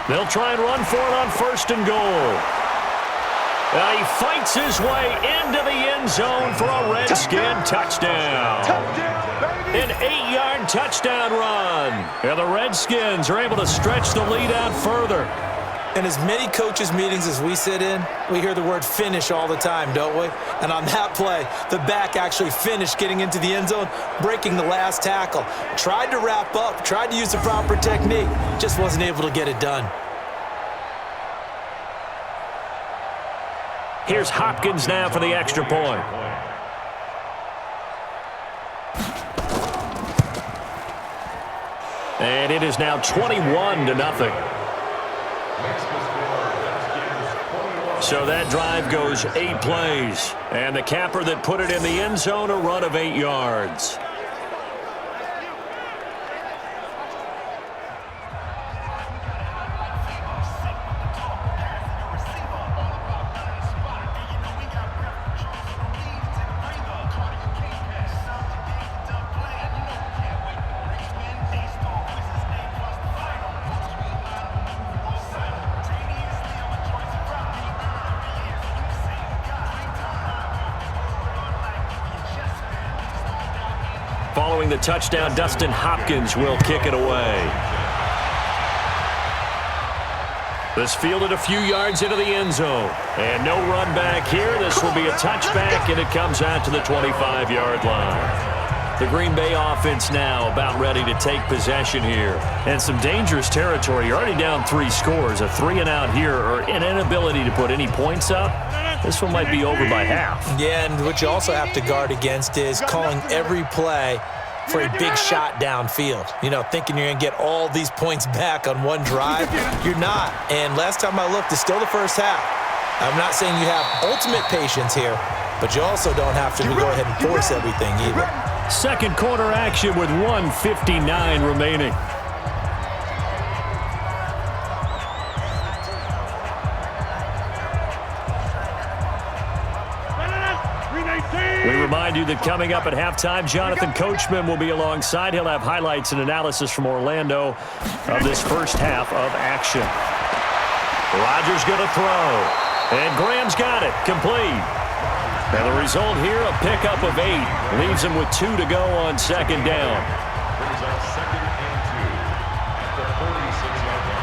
They'll try and run for it on first and goal. He fights his way into the end zone for a Redskin touchdown. An 8-yard touchdown run. And the Redskins are able to stretch the lead out further. In as many coaches' meetings as we sit in, we hear the word finish all the time, don't we? And on that play, the back actually finished getting into the end zone, breaking the last tackle. Tried to wrap up, tried to use the proper technique, just wasn't able to get it done. Here's Hopkins now for the extra point. And it is now 21-0. So that drive goes 8 plays. And the capper that put it in the end zone, a run of 8 yards. Following the touchdown, Dustin Hopkins will kick it away. This fielded a few yards into the end zone. And no run back here. This will be a touchback, and it comes out to the 25-yard line. The Green Bay offense now about ready to take possession here. And some dangerous territory. You're already down 3 scores. A 3-and-out here, or an inability to put any points up. This one might be over by half. Yeah, and what you also have to guard against is calling every play for a big shot downfield. You know, thinking you're going to get all these points back on one drive. You're not. And last time I looked, it's still the first half. I'm not saying you have ultimate patience here, but you also don't have to go ahead and force everything either. Second quarter action with 1:59 remaining. We remind you that coming up at halftime, Jonathan Coachman will be alongside. He'll have highlights and analysis from Orlando of this first half of action. Rodgers going to throw. And Graham's got it. Complete. And the result here, a pickup of 8. Leaves him with 2 to go on second down. Brings up second and 2 at the 46-yard line.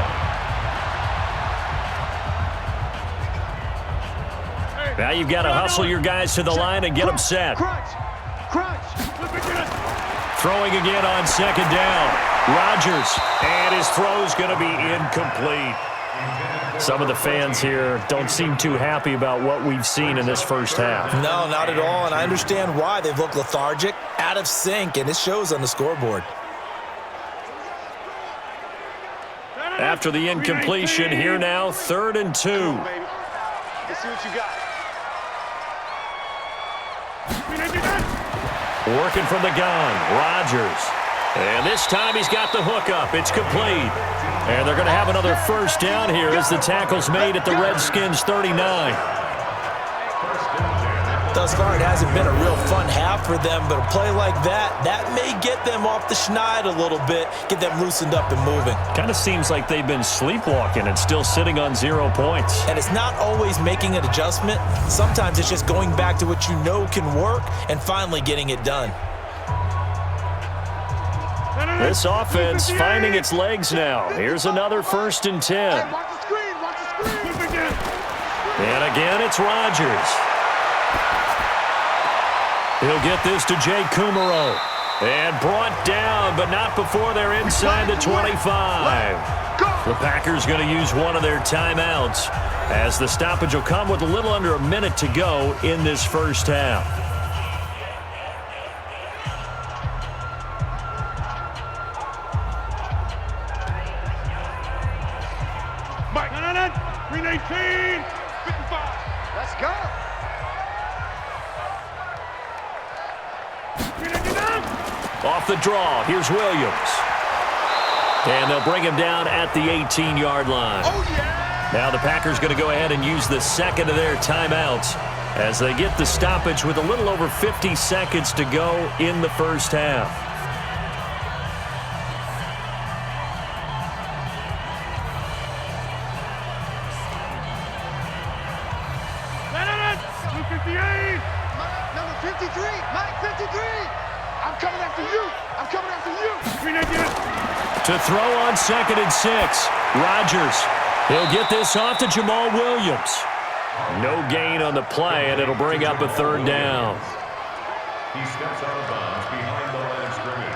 Now you've got to hustle your guys to the line and get them set. Throwing again on second down. Rodgers, and his throw's going to be incomplete. Some of the fans here don't seem too happy about what we've seen in this first half. No, not at all, and I understand why. They've looked lethargic, out of sync, and it shows on the scoreboard. After the incompletion, here now, 3rd and 2. Let's see what you got. Working from the gun, Rodgers. And this time he's got the hookup. It's complete. And they're going to have another first down here as the tackle's made at the Redskins' 39. Thus far, it hasn't been a real fun half for them, but a play like that may get them off the schneid a little bit, get them loosened up and moving. Kind of seems like they've been sleepwalking and still sitting on 0 points. And it's not always making an adjustment. Sometimes it's just going back to what you know can work and finally getting it done. This offense finding its legs now. Here's another 1st and 10. And again, it's Rodgers. He'll get this to Jay Kumaro. And brought down, but not before they're inside the 25. The Packers going to use one of their timeouts as the stoppage will come with a little under a minute to go in this first half. Madden, green 18, 55. Let's go. Green 89. Off the draw, here's Williams. And they'll bring him down at the 18-yard line. Oh, yeah. Now the Packers going to go ahead and use the second of their timeouts as they get the stoppage with a little over 50 seconds to go in the first half. Number 53, Mike 53. I'm coming after you. I'm coming after you. Green 88. To throw on 2nd and 6, Rodgers. He'll get this off to Jamal Williams. No gain on the play, and it'll bring up a 3rd down. He steps out of bounds behind the line of scrimmage.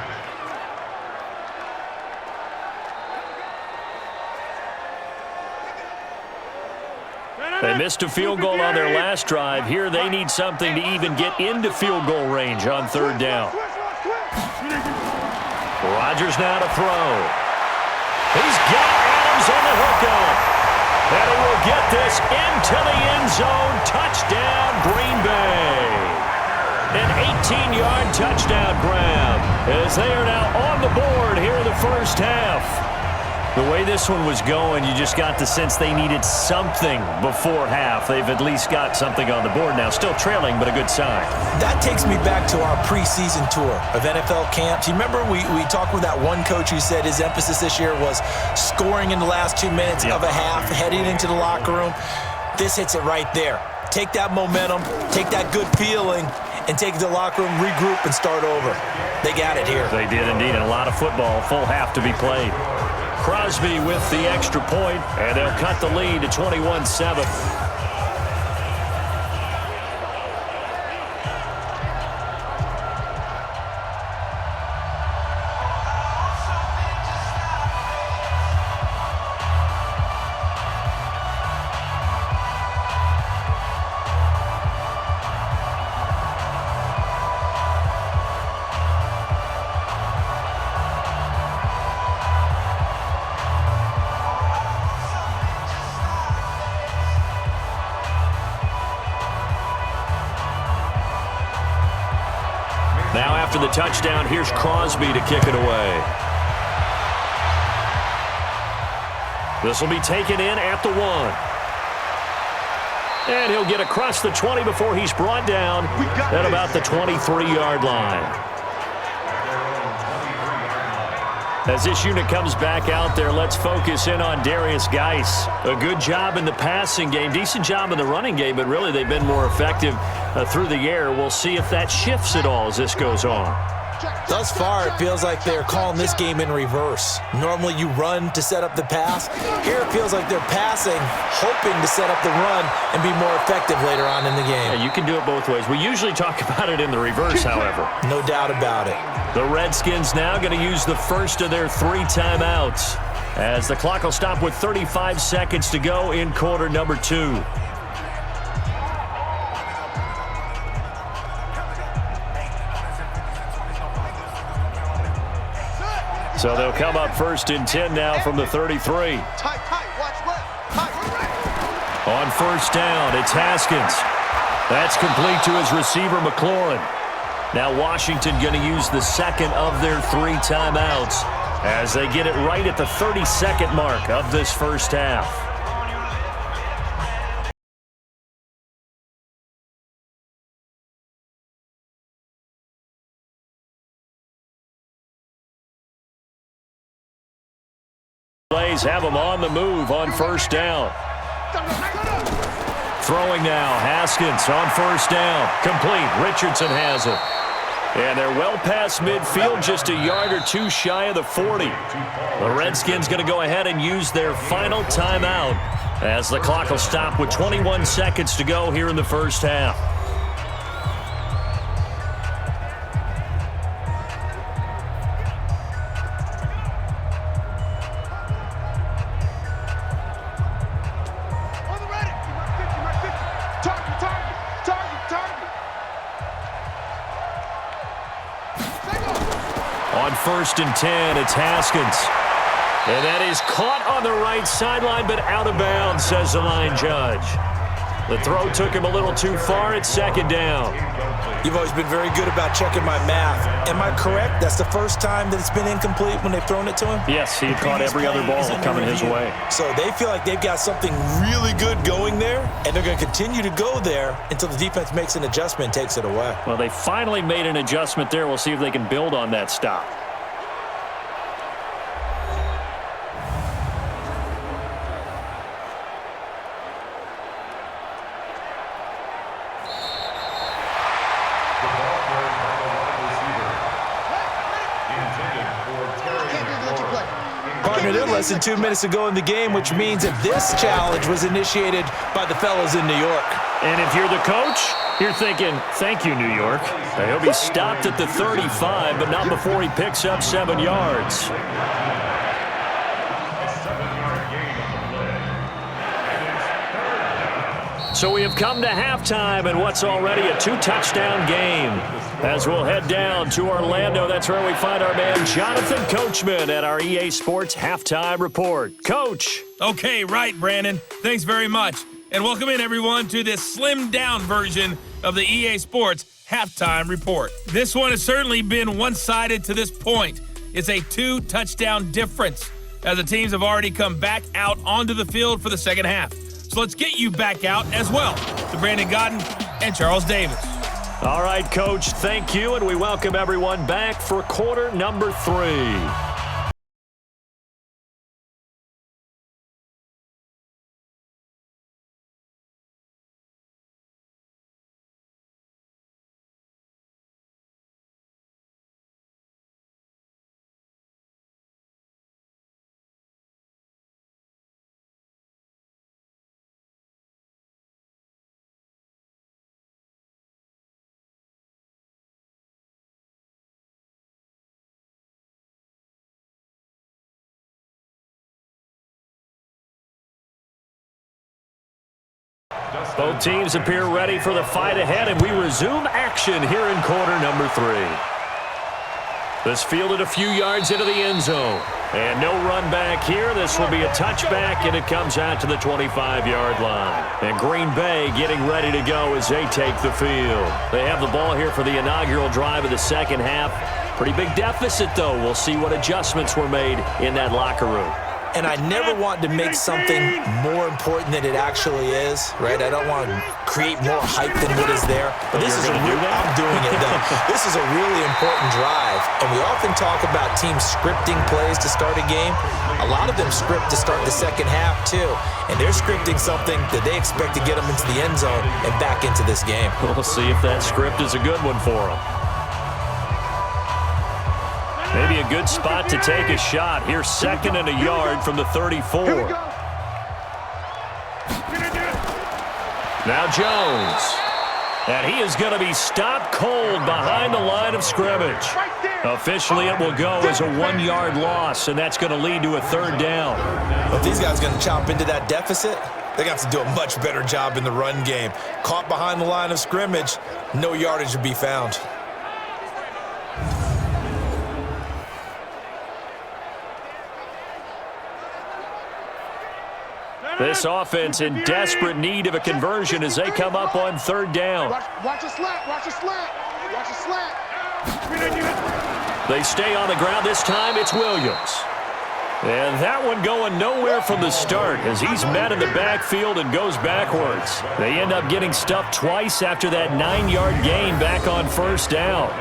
They missed a field goal on their last drive. Here they need something to even get into field goal range on 3rd down. Rodgers now to throw. He's got Adams on the hookup. And he will get this into the end zone. Touchdown, Green Bay. An 18-yard touchdown grab as they are now on the board here in the first half. The way this one was going, you just got the sense they needed something before half. They've at least got something on the board now. Still trailing, but a good sign. That takes me back to our preseason tour of NFL camps. You remember we talked with that one coach who said his emphasis this year was scoring in the last 2 minutes of a half, heading into the locker room. This hits it right there. Take that momentum, take that good feeling, and take it to the locker room, regroup, and start over. They got it here. They did indeed, and a lot of football, full half to be played. Crosby with the extra point, and they'll cut the lead to 21-7. Now after the touchdown, here's Crosby to kick it away. This will be taken in at the 1. And he'll get across the 20 before he's brought down at about the 23-yard line. As this unit comes back out there, let's focus in on Darius Geis. A good job in the passing game, decent job in the running game, but really they've been more effective through the air. We'll see if that shifts at all as this goes on. Thus far, it feels like they're calling this game in reverse. Normally you run to set up the pass. Here it feels like they're passing, hoping to set up the run and be more effective later on in the game. Yeah, you can do it both ways. We usually talk about it in the reverse, however. No doubt about it. The Redskins now going to use the first of their 3 timeouts as the clock will stop with 35 seconds to go in quarter number 2. So they'll come up 1st and 10 now from the 33. On 1st down, it's Haskins. That's complete to his receiver, McLaurin. Now Washington going to use the second of their 3 timeouts as they get it right at the 30-second mark of this first half. Plays have them on the move on 1st down. Throwing now, Haskins on 1st down. Complete, Richardson has it. And they're well past midfield, just a yard or 2 shy of the 40. The Redskins going to go ahead and use their final timeout as the clock will stop with 21 seconds to go here in the first half. On 1st and 10, it's Haskins. And that is caught on the right sideline, but out of bounds, says the line judge. The throw took him a little too far. It's second down. You've always been very good about checking my math. Am I correct? That's the first time that it's been incomplete when they've thrown it to him? Yes, he had caught every other ball coming his way. So they feel like they've got something really good going there, and they're going to continue to go there until the defense makes an adjustment and takes it away. Well, they finally made an adjustment there. We'll see if they can build on that stop. Partner, they're less than 2 minutes ago in the game, which means that this challenge was initiated by the fellas in New York. And if you're the coach, you're thinking, thank you, New York. He'll be stopped at the 35, but not before he picks up 7 yards. So we have come to halftime in what's already a 2-touchdown game. As we'll head down to Orlando, that's where we find our man Jonathan Coachman at our EA Sports Halftime Report. Coach. Okay, right, Brandon. Thanks very much. And welcome in, everyone, to this slimmed-down version of the EA Sports Halftime Report. This one has certainly been one-sided to this point. It's a 2-touchdown difference, as the teams have already come back out onto the field for the second half. So let's get you back out as well to Brandon Godden and Charles Davis. All right, Coach, thank you, and we welcome everyone back for quarter number 3. Both teams appear ready for the fight ahead, and we resume action here in quarter number 3. This fielded a few yards into the end zone. And no run back here. This will be a touchback, and it comes out to the 25-yard line. And Green Bay getting ready to go as they take the field. They have the ball here for the inaugural drive of the second half. Pretty big deficit, though. We'll see what adjustments were made in that locker room. And I never want to make something more important than it actually is, right? I don't want to create more hype than what is there. But this is I'm doing it, though. This is a really important drive. And we often talk about teams scripting plays to start a game. A lot of them script to start the second half, too. And they're scripting something that they expect to get them into the end zone and back into this game. We'll see if that script is a good one for them. Maybe a good spot to take a shot. Here's 2nd and a yard from the 34. Now Jones. And he is going to be stopped cold behind the line of scrimmage. Officially, it will go as a 1-yard loss, and that's going to lead to a 3rd down. Well, if these guys are going to chop into that deficit, they're going to have to do a much better job in the run game. Caught behind the line of scrimmage, no yardage to be found. This offense in desperate need of a conversion as they come up on 3rd down. Watch a slant, watch a slant, watch a slant. They stay on the ground. This time it's Williams. And that one going nowhere from the start as he's met in the backfield and goes backwards. They end up getting stuffed twice after that 9-yard gain back on 1st down.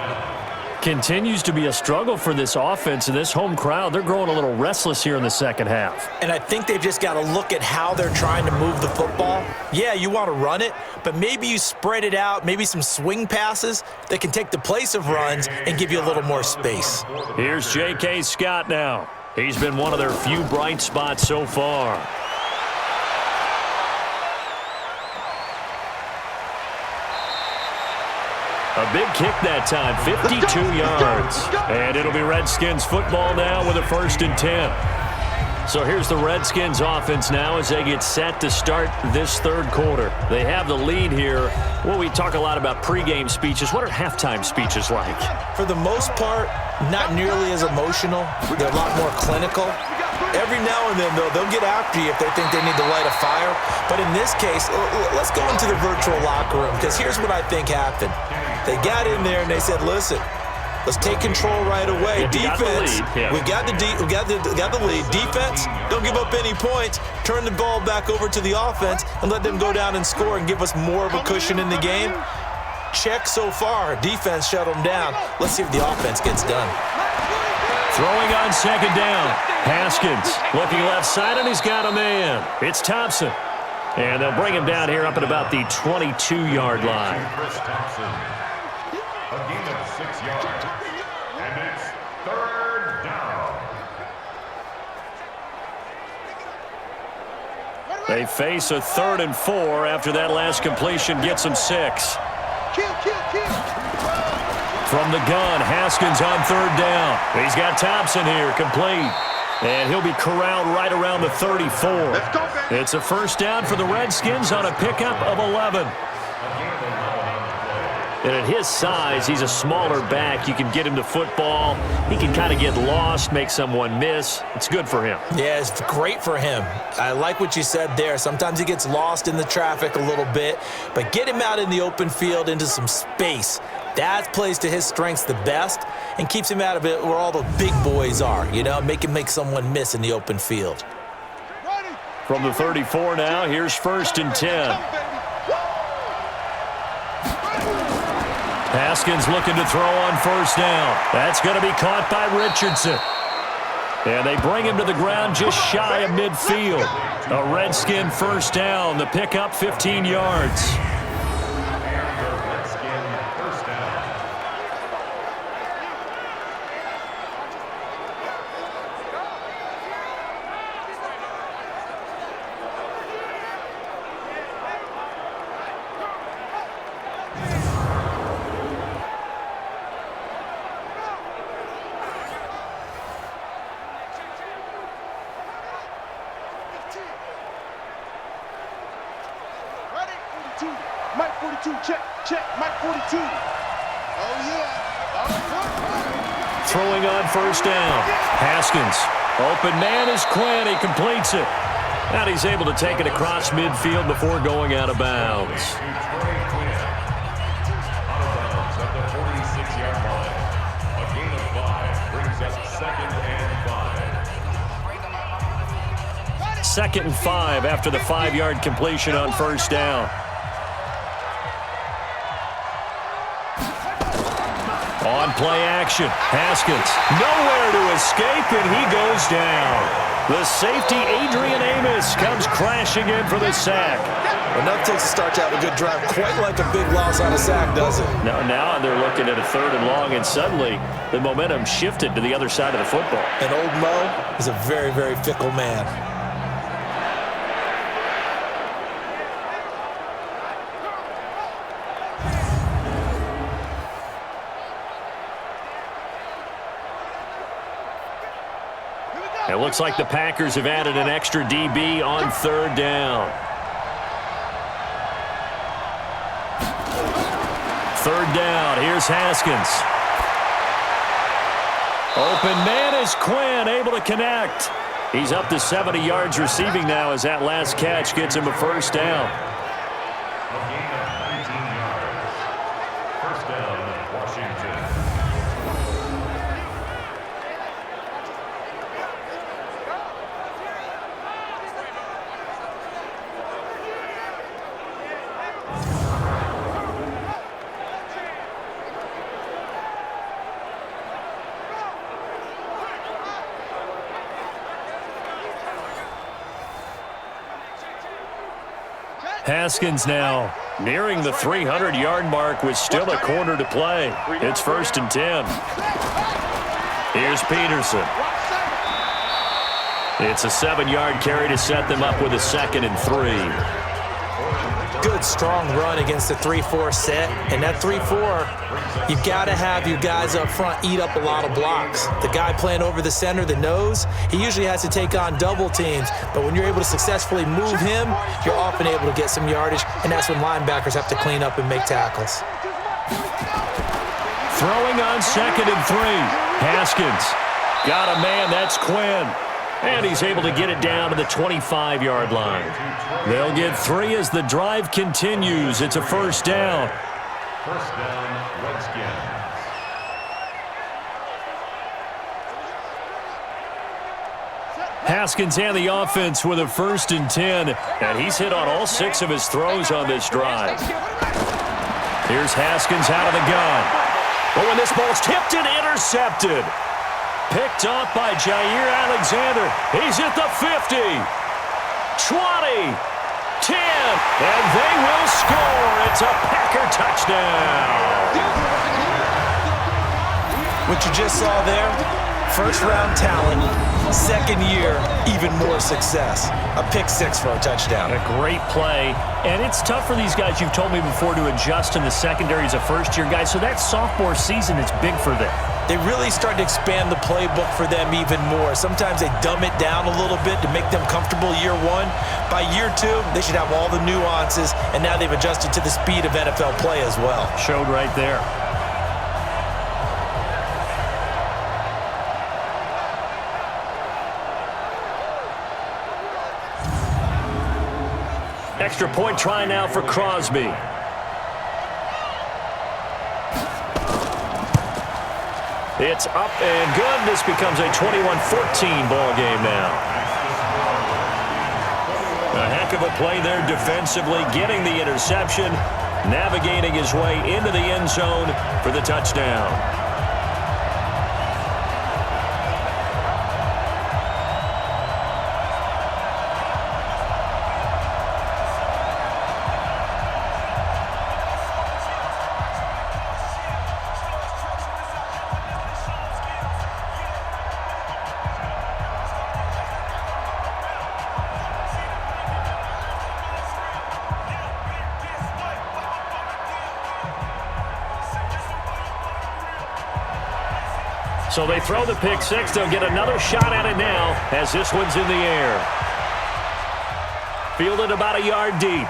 Continues to be a struggle for this offense and this home crowd. They're growing a little restless here in the second half. And I think they've just got to look at how they're trying to move the football. Yeah, you want to run it, but maybe you spread it out, maybe some swing passes that can take the place of runs and give you a little more space. Here's J.K. Scott now. He's been one of their few bright spots so far. A big kick that time, 52 yards. And it'll be Redskins football now with a 1st and 10. So here's the Redskins offense now as they get set to start this 3rd quarter. They have the lead here. Well, we talk a lot about pregame speeches. What are halftime speeches like? For the most part, not nearly as emotional. They're a lot more clinical. Every now and then, though, they'll get after you if they think they need to light a fire. But in this case, let's go into the virtual locker room, because here's what I think happened. They got in there and they said, listen, let's take control right away. Defense, we got the lead. Defense, don't give up any points. Turn the ball back over to the offense and let them go down and score and give us more of a cushion in the game. Check so far. Defense shut them down. Let's see if the offense gets done. Throwing on second down. Haskins looking left side, and he's got a man. It's Thompson. And they'll bring him down here up at about the 22-yard line. Chris Thompson. A gain of 6 yards. And it's third down. They face a 3rd and 4 after that last completion gets them 6. From the gun, Haskins on 3rd down. He's got Thompson here, complete. And he'll be corralled right around the 34. Let's go, baby. It's a first down for the Redskins on a pickup of 11. And at his size, he's a smaller back. You can get him to football. He can kind of get lost, make someone miss. It's good for him. Yeah, it's great for him. I like what you said there. Sometimes he gets lost in the traffic a little bit, but get him out in the open field into some space. That plays to his strengths the best and keeps him out of it where all the big boys are, you know, make someone miss in the open field. From the 34 now, here's 1st and 10. Haskins looking to throw on 1st down. That's going to be caught by Richardson. And they bring him to the ground just shy of midfield. A Redskin 1st down. The pickup 15 yards. Mike 42, check, Mike 42. Oh, yeah. Throwing on 1st down. Haskins. Open man is Quinn. He completes it. And he's able to take it across midfield before going out of bounds. At the 46-yard line. A gain of 5 brings up 2nd and 5. 2nd and 5 after the 5-yard completion on 1st down. On play action, Haskins nowhere to escape, and he goes down. The safety, Adrian Amos, comes crashing in for the sack. Well, nothing takes a start to have a good drive quite like a big loss on a sack, does it? Now they're looking at a 3rd and long, and suddenly the momentum shifted to the other side of the football. And old Mo is a very, very fickle man. It looks like the Packers have added an extra DB on 3rd down. 3rd down, here's Haskins. Open man is Quinn, able to connect. He's up to 70 yards receiving now as that last catch gets him a 1st down. A gain of 19 yards. 1st down, Washington. Haskins now nearing the 300-yard mark with still a quarter to play. It's 1st and 10. Here's Peterson. It's a 7-yard carry to set them up with a 2nd and 3. Good, strong run against the 3-4 set. And that 3-4, you've got to have your guys up front eat up a lot of blocks. The guy playing over the center, the nose, he usually has to take on double teams. But when you're able to successfully move him, you're often able to get some yardage. And that's when linebackers have to clean up and make tackles. Throwing on 2nd and 3. Haskins got a man. That's Quinn. And he's able to get it down to the 25-yard line. They'll get 3 as the drive continues. It's a first down. First down, Redskins. Haskins and the offense with a 1st and 10. And he's hit on all 6 of his throws on this drive. Here's Haskins out of the gun. But when this ball's tipped and intercepted. Picked off by Jair Alexander. He's at the 50. 20. 10. And they will score. It's a Packer touchdown. What you just saw there, first-round talent, second year, even more success. A pick 6 for a touchdown. A great play. And it's tough for these guys, you've told me before, to adjust in the secondary as a first-year guy. So that sophomore season is big for them. They really start to expand the playbook for them even more. Sometimes they dumb it down a little bit to make them comfortable year 1. By year 2, they should have all the nuances, and now they've adjusted to the speed of NFL play as well. Showed right there. Extra point try now for Crosby. It's up and good. This becomes a 21-14 ball game now. A heck of a play there defensively, getting the interception, navigating his way into the end zone for the touchdown. So they throw the pick 6. They'll get another shot at it now as this one's in the air. Fielded about a yard deep.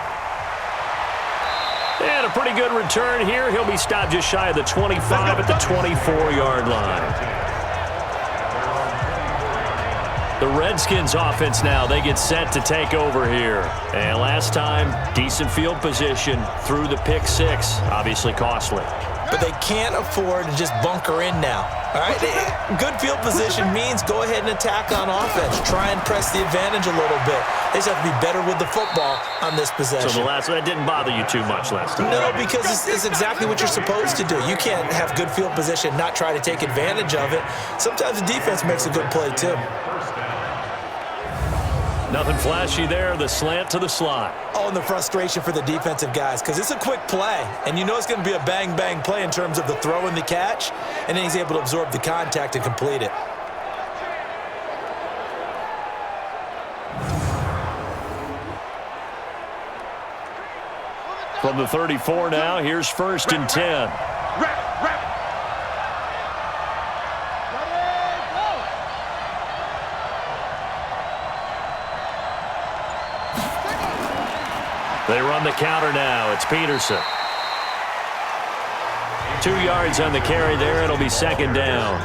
And a pretty good return here. He'll be stopped just shy of the 25 at the 24-yard line. The Redskins offense now, they get set to take over here. And last time, decent field position through the pick 6. Obviously costly. But they can't afford to just bunker in now. All right, good field position means go ahead and attack on offense. Try and press the advantage a little bit. They just have to be better with the football on this possession. So that didn't bother you too much last time? No, because it's exactly what you're supposed to do. You can't have good field position, not try to take advantage of it. Sometimes the defense makes a good play too. Nothing flashy there, the slant to the slot. Oh, and the frustration for the defensive guys, because it's a quick play, and you know it's going to be a bang-bang play in terms of the throw and the catch, and then he's able to absorb the contact and complete it. From the 34 now, here's 1st and 10. They run the counter now. It's Peterson. 2 yards on the carry there. It'll be 2nd down.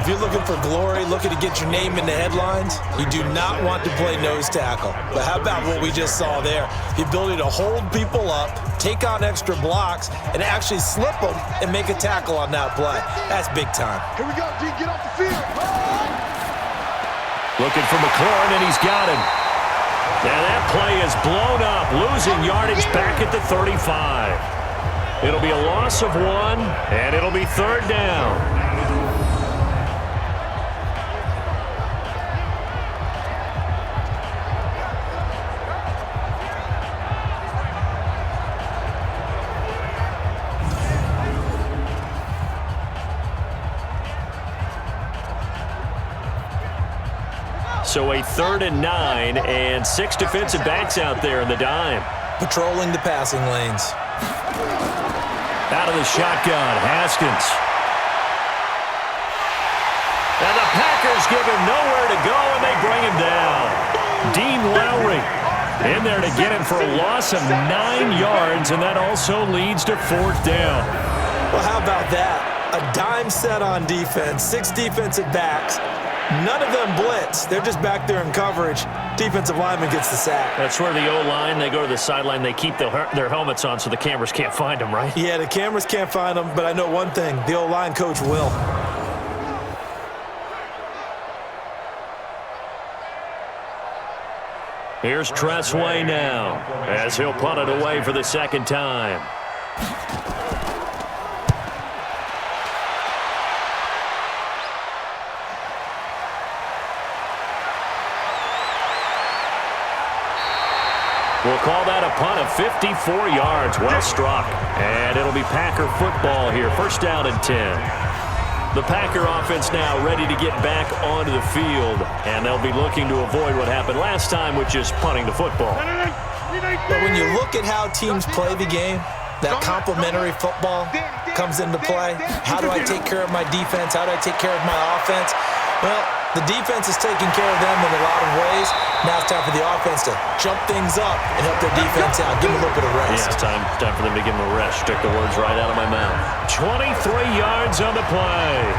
If you're looking for glory, looking to get your name in the headlines, you do not want to play nose tackle. But how about what we just saw there? The ability to hold people up, take on extra blocks, and actually slip them and make a tackle on that play. That's big time. Here we go, D. Get off the field. Looking for McLaurin, and he's got him. Now that play is blown up, losing yardage back at the 35. It'll be a loss of 1, and it'll be 3rd down. So a 3rd and 9, and 6 defensive backs out there in the dime. Patrolling the passing lanes. Out of the shotgun, Haskins. And the Packers give him nowhere to go, and they bring him down. Dean Lowry in there to get him for a loss of 9 yards, and that also leads to 4th down. Well, how about that? A dime set on defense, 6 defensive backs. None of them blitz. They're just back there in coverage. Defensive lineman gets the sack. That's where the O-line, they go to the sideline, they keep their helmets on so the cameras can't find them, right? Yeah, the cameras can't find them, but I know one thing. The O-line coach will. Here's Tressway now, as he'll punt it away for the second time. We'll call that a punt of 54 yards. Well struck. And it'll be Packer football here. First down and 10. The Packer offense now ready to get back onto the field. And they'll be looking to avoid what happened last time, which is punting the football. But when you look at how teams play the game, that complementary football comes into play. How do I take care of my defense? How do I take care of my offense? Well, the defense is taking care of them in a lot of ways. Now it's time for the offense to jump things up and help their defense out. Give them a little bit of rest. Yeah, it's time for them to give them a rest. Took the words right out of my mouth. 23 yards on the play.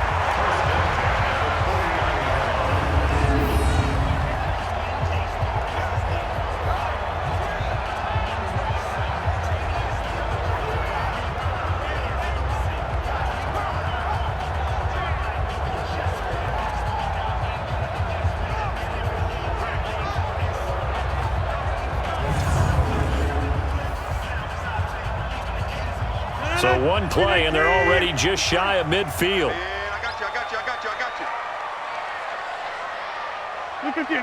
So one play, and they're already just shy of midfield. I got you.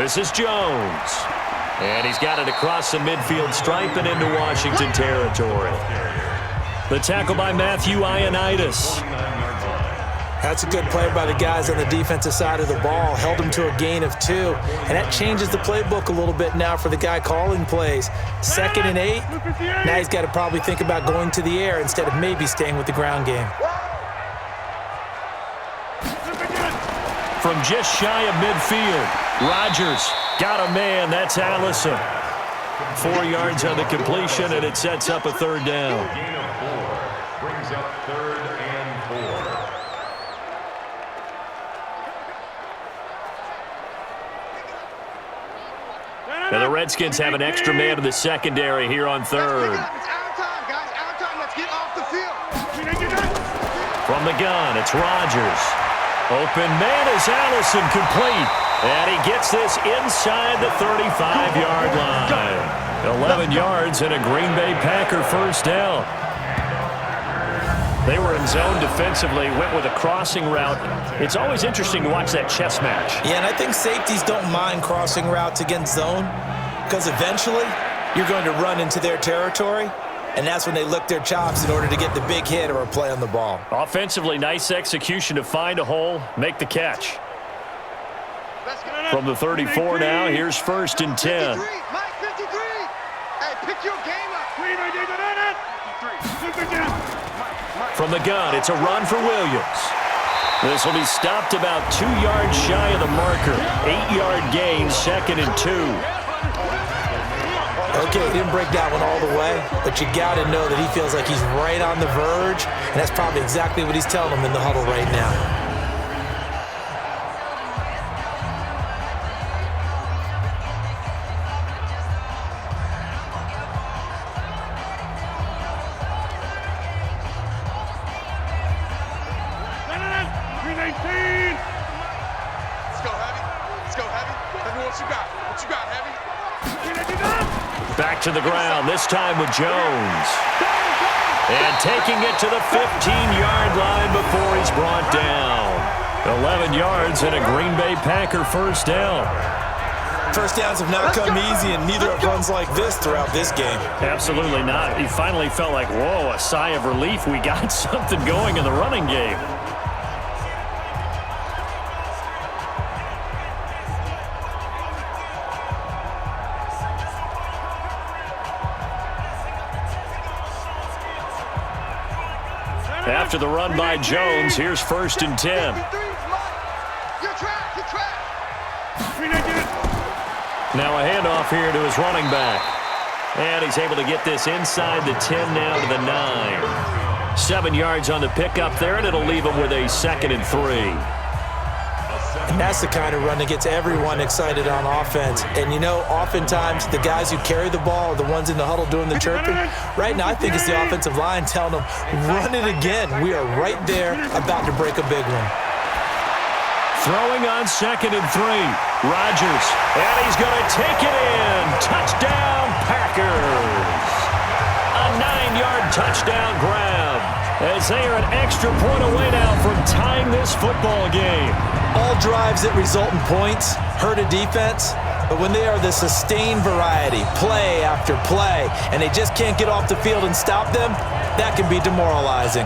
This is Jones. And he's got it across the midfield stripe and into Washington territory. The tackle by Matthew Ioannidis. That's a good play by the guys on the defensive side of the ball. Held him to a gain of 2. And that changes the playbook a little bit now for the guy calling plays. 2nd and 8. Now he's got to probably think about going to the air instead of maybe staying with the ground game. From just shy of midfield, Rodgers got a man. That's Allison. 4 yards on the completion, and it sets up a third down. Gain of 4 brings up 3rd and 4. And the Redskins have an extra man in the secondary here on third. It's our time, guys. Our time. Let's get off the field. From the gun, it's Rodgers. Open man is Allison, complete. And he gets this inside the 35-yard line. 11 yards and a Green Bay Packer first down. They were in zone defensively, went with a crossing route. It's always interesting to watch that chess match. Yeah, and I think safeties don't mind crossing routes against zone because eventually you're going to run into their territory, and that's when they lick their chops in order to get the big hit or a play on the ball. Offensively, nice execution to find a hole, make the catch. From the 34 now, here's 1st and 10. Mike 53. Hey, pick your game up. From the gun, it's a run for Williams. This will be stopped about 2 yards shy of the marker. 8-yard gain, 2nd and 2. Okay, he didn't break that one all the way, but you got to know that he feels like he's right on the verge, and that's probably exactly what he's telling them in the huddle right now. Back to the ground, this time with Jones. And taking it to the 15-yard line before he's brought down. 11 yards and a Green Bay Packer first down. First downs have not come easy, and neither have runs like this throughout this game. Absolutely not. He finally felt like, whoa, a sigh of relief. We got something going in the running game. After the run by Jones, here's 1st and 10. Now a handoff here to his running back. And he's able to get this inside the 10 now to the 9. 7 yards on the pickup there, and it'll leave them with a 2nd and 3. And that's the kind of run that gets everyone excited on offense. And, you know, oftentimes the guys who carry the ball are the ones in the huddle doing the chirping. Right now, I think it's the offensive line telling them, run it again. We are right there about to break a big one. Throwing on 2nd and 3. Rodgers, and he's going to take it in. Touchdown, Packers. A 9-yard touchdown grab, as they are an extra point away now from tying this football game. All drives that result in points hurt a defense, but when they are the sustained variety, play after play, and they just can't get off the field and stop them, that can be demoralizing.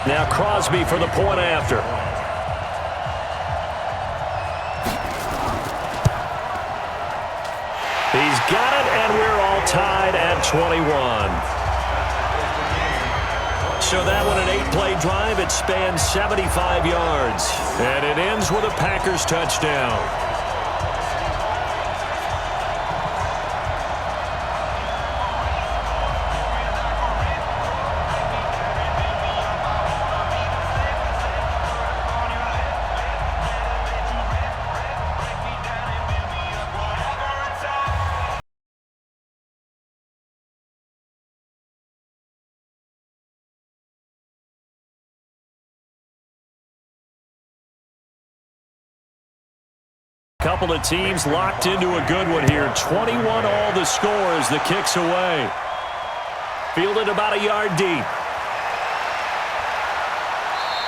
Now Crosby for the point after. He's got it, and we're all tied at 21. So that one, an 8-play drive. It spans 75 yards, and it ends with a Packers touchdown. Couple of teams locked into a good one here. 21 all the score as the kick's away. Fielded about a yard deep.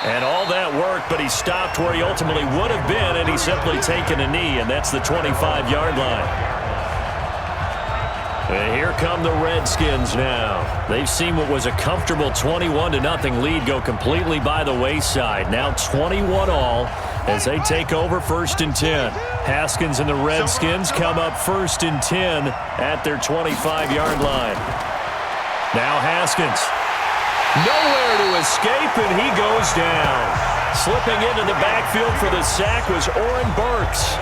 And all that work, but he stopped where he ultimately would have been, and he's simply taken a knee, and that's the 25-yard line. And here come the Redskins now. They've seen what was a comfortable 21-0 lead go completely by the wayside. Now 21 all as they take over 1st and 10. Haskins and the Redskins come up 1st and 10 at their 25-yard line. Now Haskins. Nowhere to escape, and he goes down. Slipping into the backfield for the sack was Oren Burks.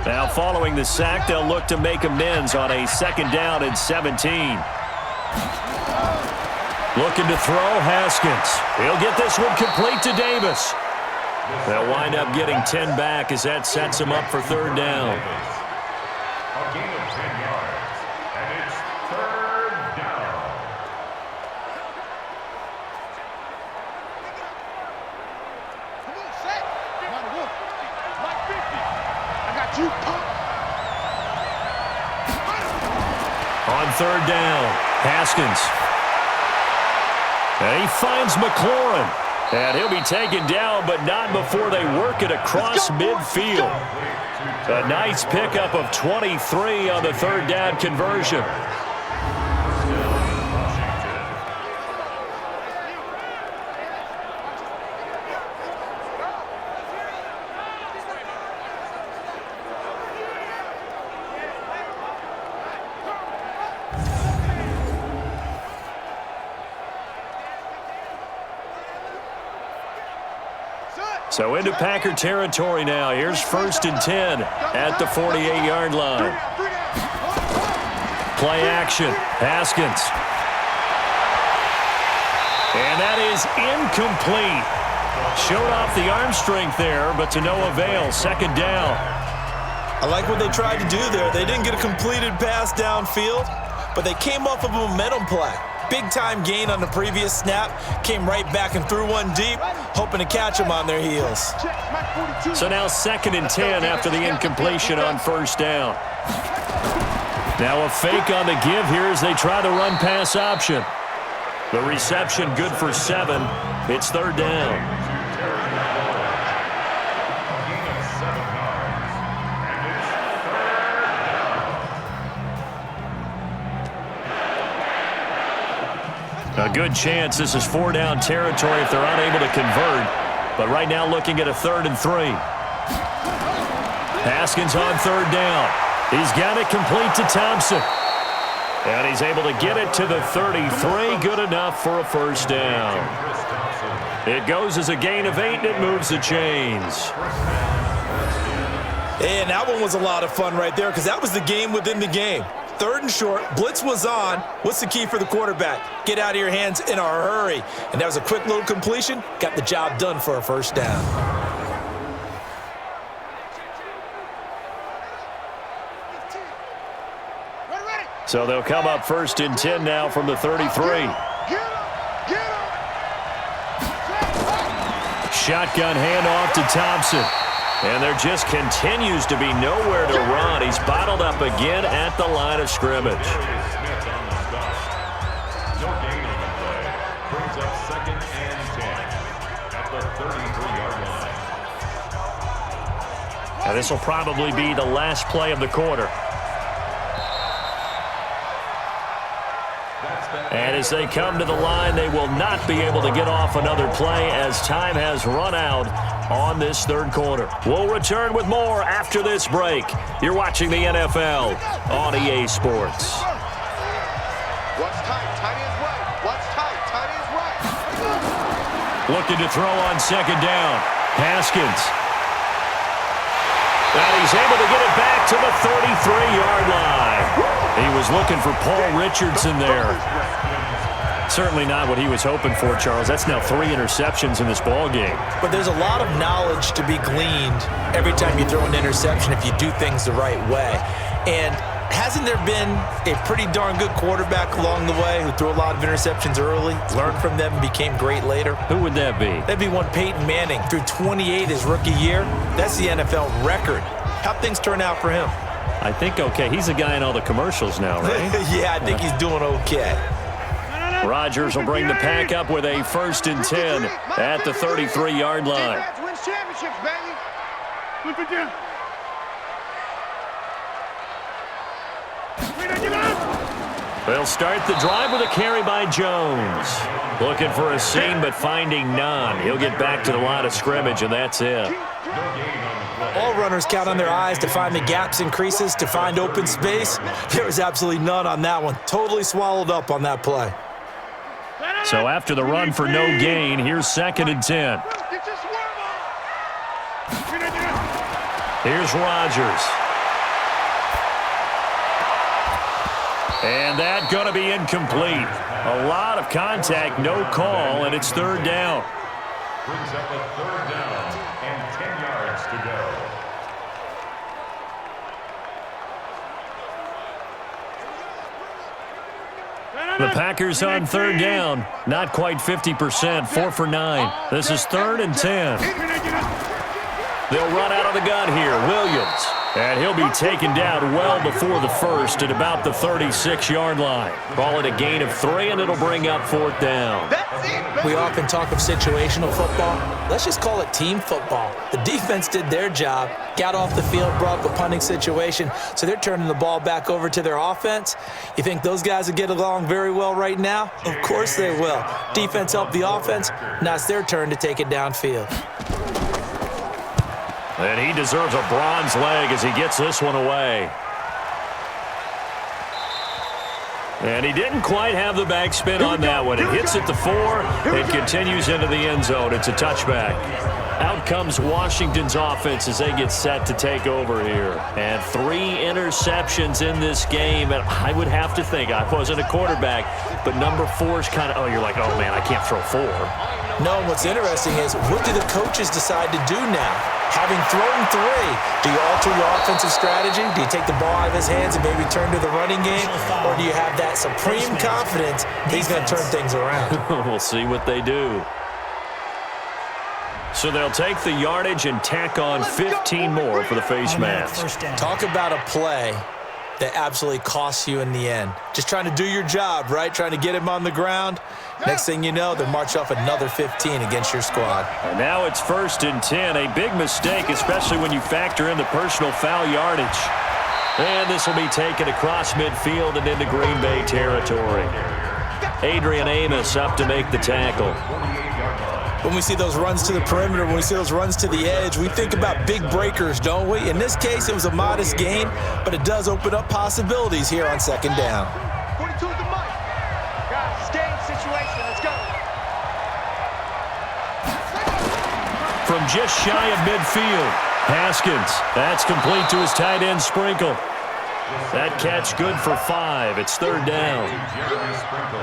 Now following the sack, they'll look to make amends on a 2nd down and 17. Looking to throw, Haskins. He'll get this one complete to Davis. They'll wind up getting 10 back as that sets him up for 3rd down. A gain of 10 yards, and it's 3rd down. Come on, set. One, like 50. I got you, punk. On 3rd down, Haskins. And he finds McLaurin. And he'll be taken down, but not before they work it across midfield. A nice pickup of 23 on the 3rd down conversion. So into Packer territory now. Here's 1st and 10 at the 48-yard line. Play action. Haskins. And that is incomplete. Showed off the arm strength there, but to no avail. 2nd down. I like what they tried to do there. They didn't get a completed pass downfield, but they came off of a momentum play. Big-time gain on the previous snap. Came right back and threw one deep, hoping to catch them on their heels. So now 2nd and 10 after the incompletion on 1st down. Now a fake on the give here as they try the run-pass option. The reception good for 7. It's 3rd down. A good chance this is 4-down territory if they're unable to convert. But right now looking at a 3rd and 3. Haskins on 3rd down. He's got it complete to Thompson. And he's able to get it to the 33. Good enough for a 1st down. It goes as a gain of 8, and it moves the chains. And that one was a lot of fun right there because that was the game within the game. 3rd and short, blitz was on. What's the key for the quarterback? Get out of your hands in a hurry. And that was a quick little completion. Got the job done for a 1st down. So they'll come up 1st and 10 now from the 33. Shotgun handoff to Thompson. And there just continues to be nowhere to run. He's bottled up again at the line of scrimmage. No gain on the play. Brings up 2nd and 10 at the 33-yard line. And this will probably be the last play of the quarter. And as they come to the line, they will not be able to get off another play as time has run out on this 3rd quarter. We'll return with more after this break. You're watching the NFL on EA Sports. What's tight? Tight is right. What's tight? Tight is right. Looking to throw on 2nd down. Haskins. And he's able to get it back to the 33-yard line. He was looking for Paul Richardson there. Certainly not what he was hoping for, Charles. That's now 3 interceptions in this ball game. But there's a lot of knowledge to be gleaned every time you throw an interception if you do things the right way. And hasn't there been a pretty darn good quarterback along the way who threw a lot of interceptions early, learned from them, and became great later? Who would that be? That'd be one Peyton Manning. Threw 28 his rookie year. That's the NFL record. How'd things turn out for him? I think okay. He's a guy in all the commercials now, right? Yeah, I think he's doing okay. Rodgers will bring the pack up with a 1st and 10 at the 33-yard line. Defense wins championships, baby. Look at them. They'll start the drive with a carry by Jones. Looking for a seam, but finding none. He'll get back to the line of scrimmage, and that's it. All runners count on their eyes to find the gaps and creases, to find open space. There was absolutely none on that one. Totally swallowed up on that play. So after the run for no gain, here's 2nd and 10. Here's Rodgers. And that going to be incomplete. A lot of contact, no call, and it's 3rd down. Brings up a 3rd down and 10 yards to go. The Packers on 3rd down. Not quite 50%, 4 for 9. This is 3rd and 10. They'll run out of the gun here. Williams. And he'll be taken down well before the 1st at about the 36-yard line. Call it a gain of 3, and it'll bring up 4th down. We often talk of situational football. Let's just call it team football. The defense did their job, got off the field, brought up a punting situation, so they're turning the ball back over to their offense. You think those guys will get along very well right now? Of course they will. Defense helped the offense. Now it's their turn to take it downfield. And he deserves a bronze leg as he gets this one away. And he didn't quite have the backspin on that one. It hits at the 4 and continues into the end zone. It's a touchback. Out comes Washington's offense as they get set to take over here. And 3 interceptions in this game. And I would have to think, I wasn't a quarterback, but number 4 is kind of, oh, you're like, oh, man, I can't throw 4. No, what's interesting is, what do the coaches decide to do now? Having thrown 3, do you alter your offensive strategy? Do you take the ball out of his hands and maybe turn to the running game? Or do you have that supreme confidence that he's going to turn things around? We'll see what they do. So they'll take the yardage and tack on 15 more for the face mask. Talk about a play that absolutely costs you in the end. Just trying to do your job, right? Trying to get him on the ground. Next thing you know, they'll march off another 15 against your squad. And now it's 1st and 10. A big mistake, especially when you factor in the personal foul yardage. And this will be taken across midfield and into Green Bay territory. Adrian Amos up to make the tackle. When we see those runs to the perimeter, when we see those runs to the edge, we think about big breakers, don't we? In this case, it was a modest gain, but it does open up possibilities here on second down. 42 is the mic. Guys, game situation. Let's go. From just shy of midfield, Haskins. That's complete to his tight end, Sprinkle. That catch good for 5. It's third down. Jeremy Sprinkle.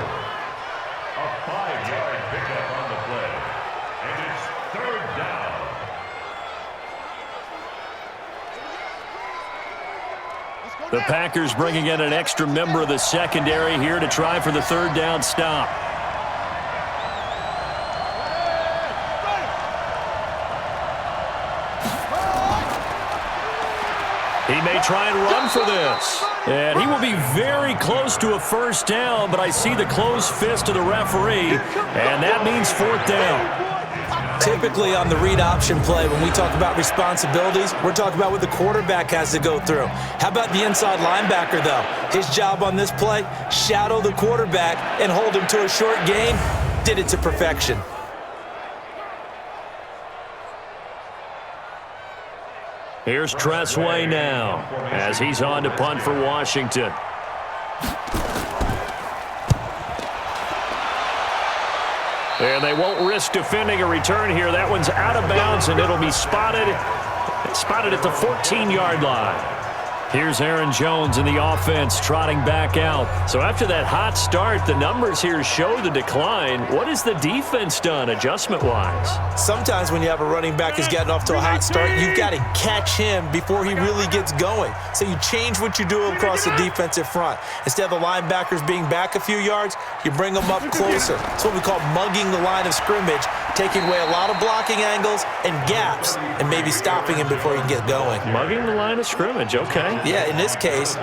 A 5-yard pickup on the play. And it's third down. The Packers bringing in an extra member of the secondary here to try for the third down stop. He may try and run for this. And he will be very close to a first down, but I see the closed fist of the referee, and that means fourth down. Typically on the read option play, when we talk about responsibilities, we're talking about what the quarterback has to go through. How about the inside linebacker, though? His job on this play, shadow the quarterback and hold him to a short gain. Did it to perfection. Here's Tressway now as he's on to punt for Washington. And they won't risk defending a return here. That one's out of bounds, and it'll be spotted at the 14-yard line. Here's Aaron Jones in the offense trotting back out. So after that hot start, the numbers here show the decline. What has the defense done adjustment-wise? Sometimes when you have a running back who's getting off to a hot start, you've got to catch him before he really gets going. So you change what you do across the defensive front. Instead of the linebackers being back a few yards, you bring them up closer. It's what we call mugging the line of scrimmage, taking away a lot of blocking angles and gaps and maybe stopping him before he can get going. Mugging the line of scrimmage, okay. Yeah, in this case,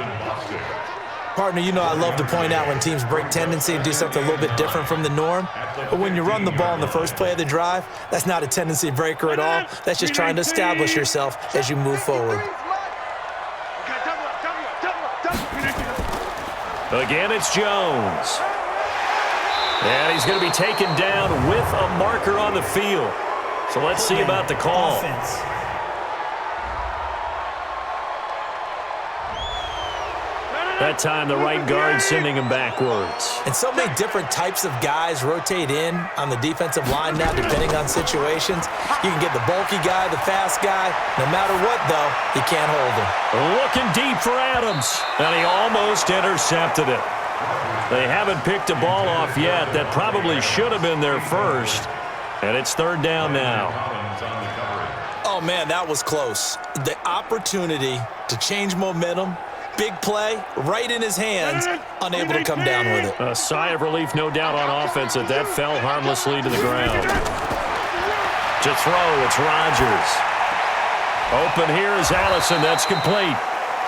partner, you know I love to point out when teams break tendency and do something a little bit different from the norm. But when you run the ball in the first play of the drive, that's not a tendency breaker at all. That's just trying to establish yourself as you move forward. Again, it's Jones. And he's going to be taken down with a marker on the field. So let's see about the call. That time, the right guard sending him backwards. And so many different types of guys rotate in on the defensive line now, depending on situations. You can get the bulky guy, the fast guy. No matter what, though, he can't hold him. Looking deep for Adams, and he almost intercepted it. They haven't picked a ball off yet. That probably should have been their first. And it's third down now. Oh, man, that was close. The opportunity to change momentum, big play, right in his hands, unable to come down with it. A sigh of relief, no doubt, on offense that fell harmlessly to the ground. To throw, it's Rodgers. Open here is Allison. That's complete.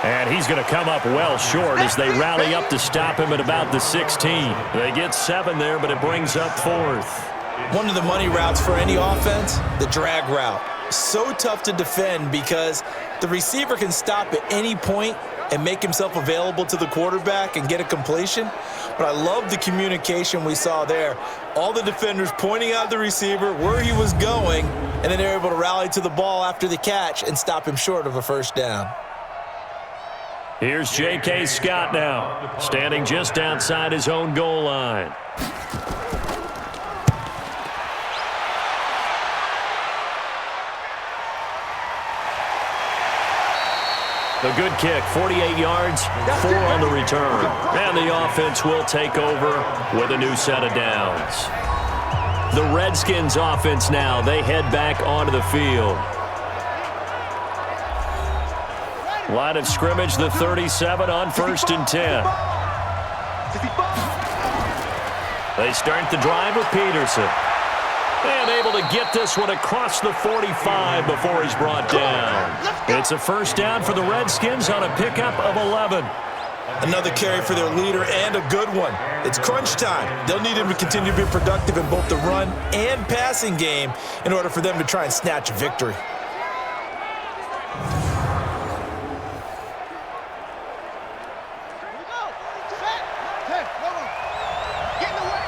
And he's going to come up well short as they rally up to stop him at about the 16. They get 7 there, but it brings up fourth. One of the money routes for any offense, the drag route. So tough to defend because the receiver can stop at any point and make himself available to the quarterback and get a completion. But I love the communication we saw there. All the defenders pointing out the receiver, where he was going, and then they're able to rally to the ball after the catch and stop him short of a first down. Here's J.K. Scott now, standing just outside his own goal line. A good kick, 48 yards, 4 on the return. And the offense will take over with a new set of downs. The Redskins offense now, they head back onto the field. Line of scrimmage, the 37 on 1st and 10. They start the drive with Peterson. And able to get this one across the 45 before he's brought down. It's a first down for the Redskins on a pickup of 11. Another carry for their leader and a good one. It's crunch time. They'll need him to continue to be productive in both the run and passing game in order for them to try and snatch a victory. Get in the way.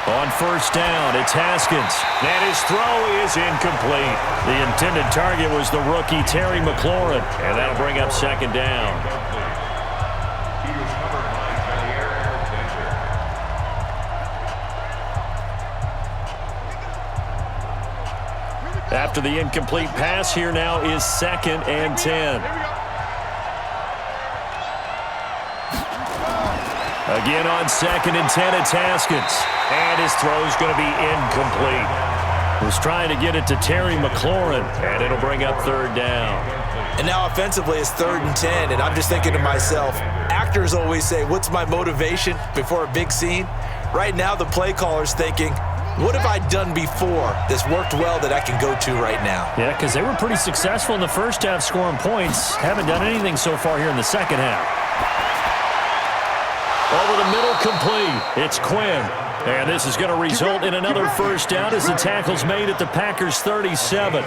On first down, it's Haskins. And his throw is incomplete. The intended target was the rookie Terry McLaurin. And that'll bring up second down. He was covered by After the incomplete pass, here now is 2nd and 10. Again on 2nd and 10, it's Haskins. And his throw's going to be incomplete. Was trying to get it to Terry McLaurin, and it'll bring up 3rd down. And now offensively it's 3rd and 10, and I'm just thinking to myself, actors always say, what's my motivation before a big scene? Right now the play caller's thinking, what have I done before that's worked well that I can go to right now? Yeah, because they were pretty successful in the first half scoring points. Haven't done anything so far here in the second half. Over the middle, complete. It's Quinn. And this is going to result in another first down as the tackle's made at the Packers' 37.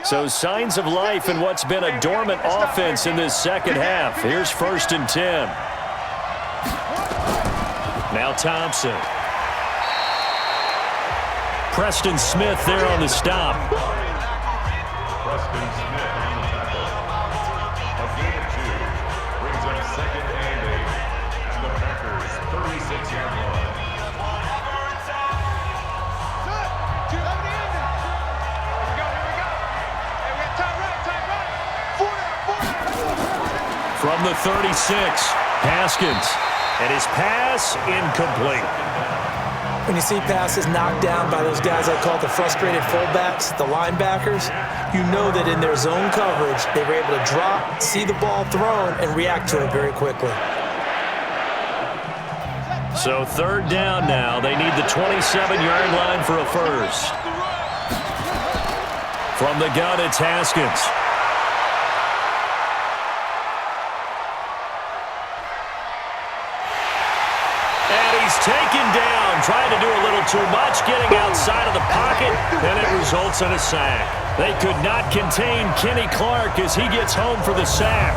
So signs of life in what's been a dormant offense in this second half. Here's 1st and 10. Now Thompson. Preston Smith there on the stop. Preston Smith on the tackle. A gain of 2 brings up 2nd and 8 at the Packers' 36-yard line. From the 36, Haskins. And his pass incomplete. When you see passes knocked down by those guys I call the frustrated fullbacks, the linebackers, you know that in their zone coverage, they were able to drop, see the ball thrown, and react to it very quickly. So 3rd down now. They need the 27-yard line for a first. From the gun, it's Haskins. Taken down, trying to do a little too much, getting outside of the pocket, and it results in a sack. They could not contain Kenny Clark as he gets home for the sack.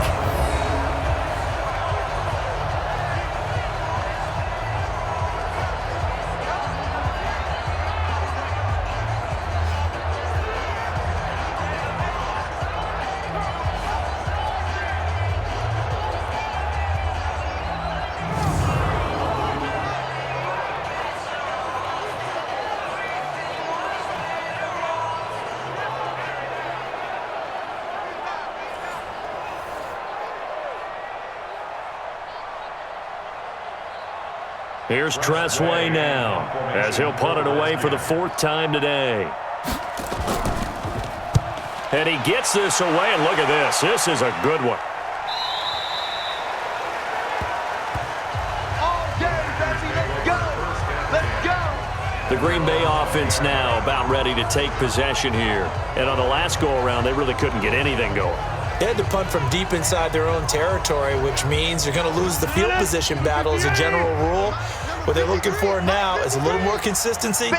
Here's Tressway now, as he'll punt it away for the 4th time today. And he gets this away, and look at this. This is a good one. The Green Bay offense now about ready to take possession here. And on the last go-around, they really couldn't get anything going. They had to punt from deep inside their own territory, which means you're going to lose the field position battle as a general rule. What they're looking for now is a little more consistency,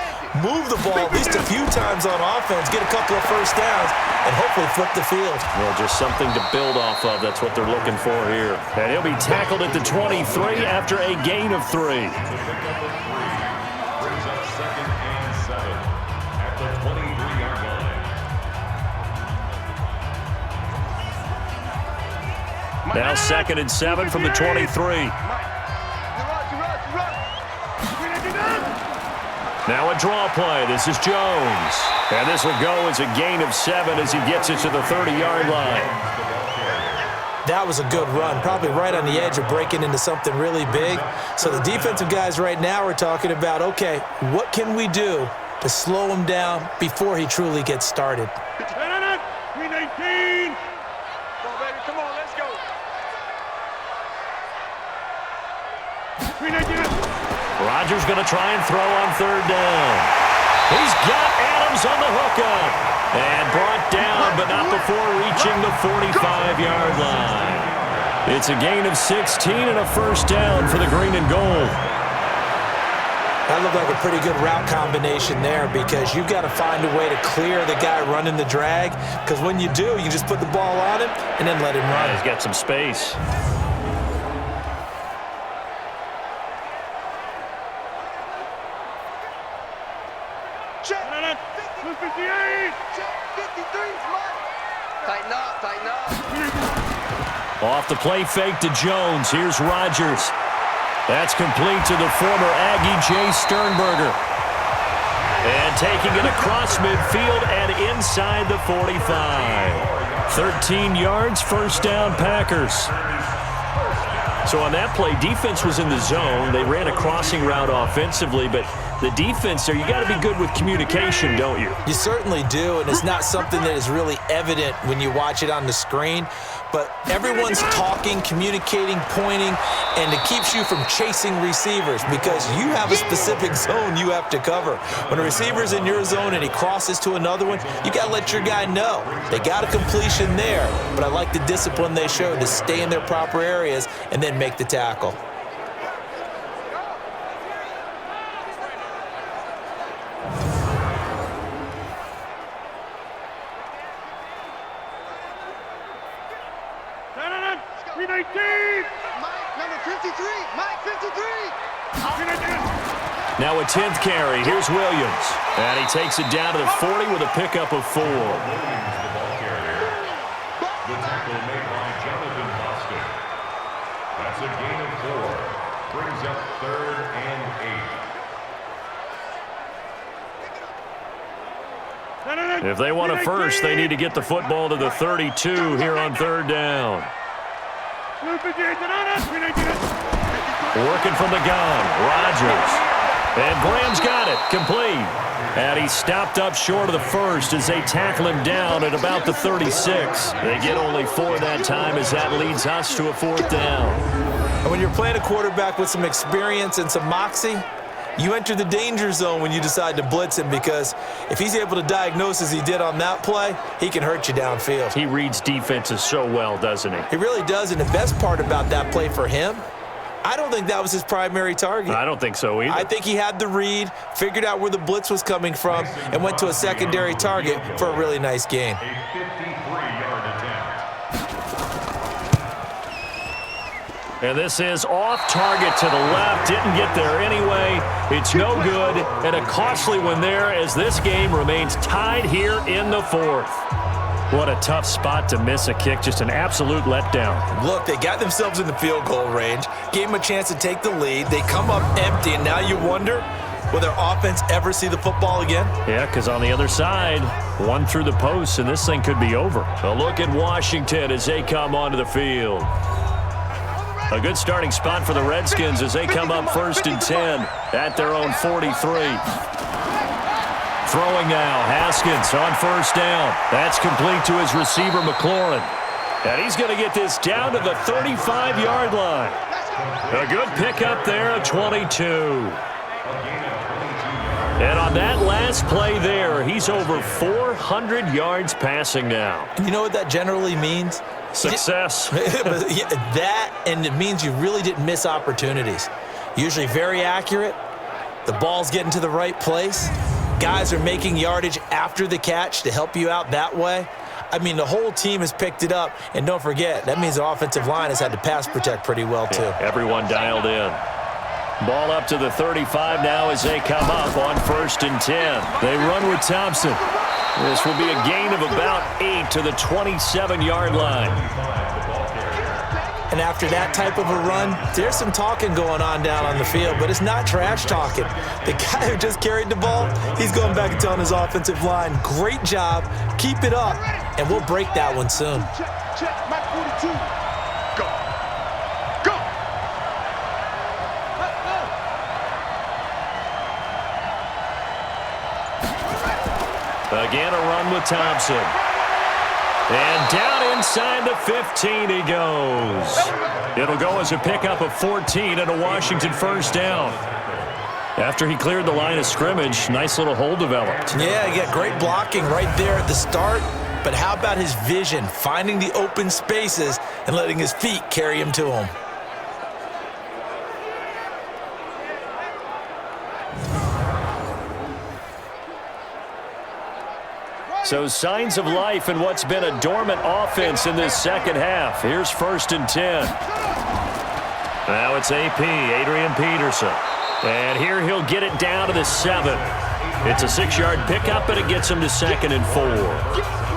move the ball at least a few times on offense, get a couple of first downs, and hopefully flip the field. Well, just something to build off of. That's what they're looking for here. And he'll be tackled at the 23 after a gain of 3. Brings up 2nd and 7 at the 23-yard line. Now 2nd and 7 from the 23. Now a draw play. This is Jones. And this will go as a gain of 7 as he gets it to the 30-yard line. That was a good run, probably right on the edge of breaking into something really big. So the defensive guys right now are talking about, okay, what can we do to slow him down before he truly gets started? 319. Come on, baby. Come on, let's go. 319. Rodgers going to try and throw on 3rd down. He's got Adams on the hookup. And brought down, but not before reaching the 45-yard line. It's a gain of 16 and a first down for the green and gold. That looked like a pretty good route combination there because you've got to find a way to clear the guy running the drag, because when you do, you just put the ball on him and then let him run. He's got some space. Check. 58. Check. 53. Tighten up. Tighten up. Off the play fake to Jones. Here's Rodgers. That's complete to the former Aggie, Jay Sternberger. And taking it across midfield and inside the 45. 13 yards, first down, Packers. So on that play, defense was in the zone. They ran a crossing route offensively, but the defense there, you got to be good with communication, don't you? You certainly do, and it's not something that is really evident when you watch it on the screen. But everyone's talking, communicating, pointing, and it keeps you from chasing receivers because you have a specific zone you have to cover. When a receiver's in your zone and he crosses to another one, you got to let your guy know. They got a completion there, but I like the discipline they showed to stay in their proper areas and then make the tackle. Now a 10th carry. Here's Williams. And he takes it down to the 40 with a pickup of 4. The tackle made by Jonathan Boston. That's a gain of 4. Brings up 3rd and 8. If they want a first, they need to get the football to the 32 here on 3rd down. Working from the gun, Rodgers. And Graham's got it, complete. And he's stopped up short of the first as they tackle him down at about the 36. They get only 4 that time as that leads us to a 4th down. And when you're playing a quarterback with some experience and some moxie, you enter the danger zone when you decide to blitz him, because if he's able to diagnose as he did on that play, he can hurt you downfield. He reads defenses so well, doesn't he? He really does, and the best part about that play for him, I don't think that was his primary target. I don't think so either. I think he had the read, figured out where the blitz was coming from, and went to a secondary target for a really nice gain. A 53-yard attempt. And this is off target to the left. Didn't get there anyway. It's no good. And a costly one there as this game remains tied here in the 4th. What a tough spot to miss a kick. Just an absolute letdown. Look, they got themselves in the field goal range, gave them a chance to take the lead. They come up empty, and now you wonder, will their offense ever see the football again? Yeah, because on the other side, one through the post, and this thing could be over. A look at Washington as they come onto the field. A good starting spot for the Redskins as they come up 1st and 10 at their own 43. Throwing now, Haskins on 1st down. That's complete to his receiver, McLaurin. And he's going to get this down to the 35-yard line. A good pickup there at 22. And on that last play there, he's over 400 yards passing now. You know what that generally means? Success. That, and it means you really didn't miss opportunities. Usually very accurate. The ball's getting to the right place. Guys are making yardage after the catch to help you out that way. I mean, the whole team has picked it up. And don't forget, that means the offensive line has had to pass protect pretty well, too. Yeah, everyone dialed in. Ball up to the 35 now as they come up on 1st and 10. They run with Thompson. This will be a gain of about 8 to the 27-yard line. And after that type of a run, there's some talking going on down on the field, but it's not trash talking. The guy who just carried the ball, he's going back and telling his offensive line, great job, keep it up, and we'll break that one soon. Check, Mike 42. Go. Go. Again, a run with Thompson. And down inside the 15 he goes. It'll go as a pickup of 14 and a Washington 1st down. After he cleared the line of scrimmage, nice little hole developed. Yeah, you got great blocking right there at the start. but how about his vision, finding the open spaces and letting his feet carry him to them? So signs of life in what's been a dormant offense in this second half. Here's 1st and 10. Now it's AP, Adrian Peterson. And here he'll get it down to the 7. It's a 6-yard pickup, and it gets him to 2nd and 4.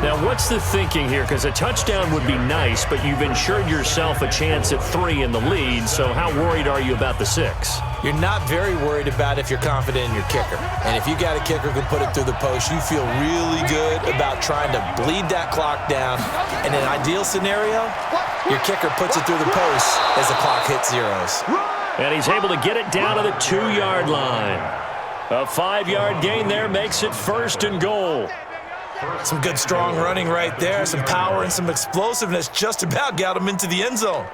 Now, what's the thinking here? Because a touchdown would be nice, but you've ensured yourself a chance at 3 in the lead, so how worried are you about the 6? You're not very worried about if you're confident in your kicker. And if you got a kicker who can put it through the post, you feel really good about trying to bleed that clock down. In an ideal scenario, your kicker puts it through the post as the clock hits zeros. And he's able to get it down to the 2-yard line. A 5-yard gain there makes it 1st and goal. Some good strong running right there, some power and some explosiveness just about got him into the end zone.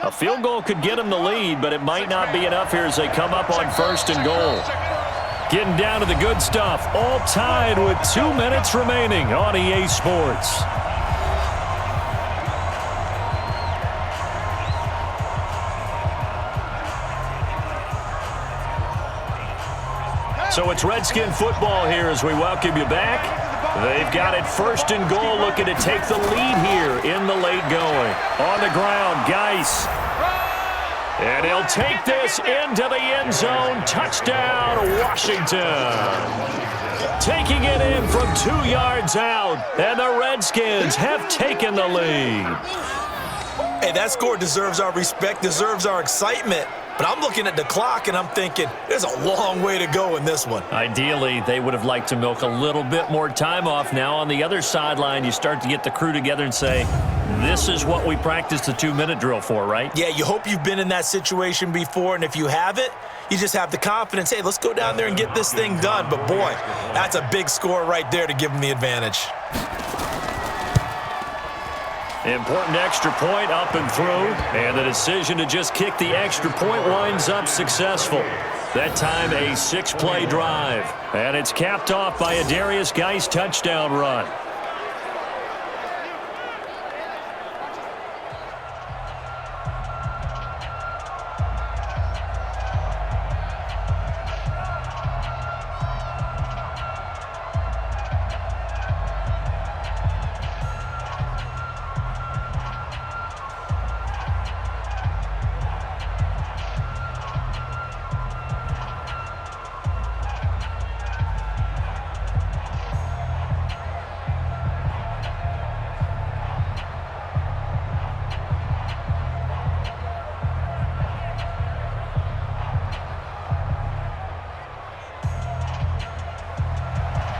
A field goal could get him the lead, but it might not be enough here as they come up on 1st and goal. Getting down to the good stuff, all tied with 2 minutes remaining on EA Sports. So it's Redskin football here as we welcome you back. They've got it 1st and goal, looking to take the lead here in the late going. On the ground, Geis. And he'll take this into the end zone. Touchdown, Washington. Taking it in from 2 yards out, and the Redskins have taken the lead. Hey, that score deserves our respect, deserves our excitement. But I'm looking at the clock, and I'm thinking, there's a long way to go in this one. Ideally, they would have liked to milk a little bit more time off. Now, on the other sideline, you start to get the crew together and say, this is what we practiced the 2-minute drill for, right? Yeah, you hope you've been in that situation before, and if you haven't, you just have the confidence, hey, let's go down there and get this thing done. But, boy, that's a big score right there to give them the advantage. Important extra point up and through, and the decision to just kick the extra point winds up successful. That time a 6-play drive, and it's capped off by a Darius Geis touchdown run.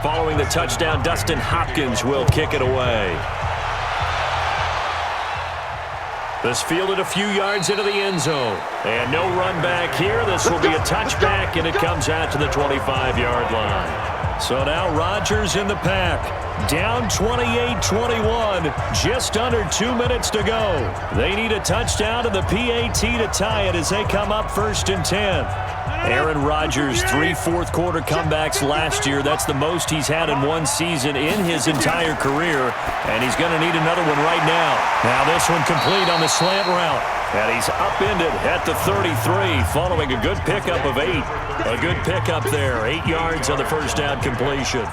Following the touchdown, Dustin Hopkins will kick it away. This fielded a few yards into the end zone. And no run back here. This will be a touchback, and it comes out to the 25-yard line. So now Rodgers in the pack. Down 28-21. Just under 2 minutes to go. They need a touchdown to the PAT to tie it as they come up 1st and 10. Aaron Rodgers, 3 fourth-quarter comebacks last year. That's the most he's had in one season in his entire career, and he's going to need another one right now. Now this one complete on the slant route, and he's upended at the 33 following a good pickup of 8. A good pickup there, 8 yards on the first down completion.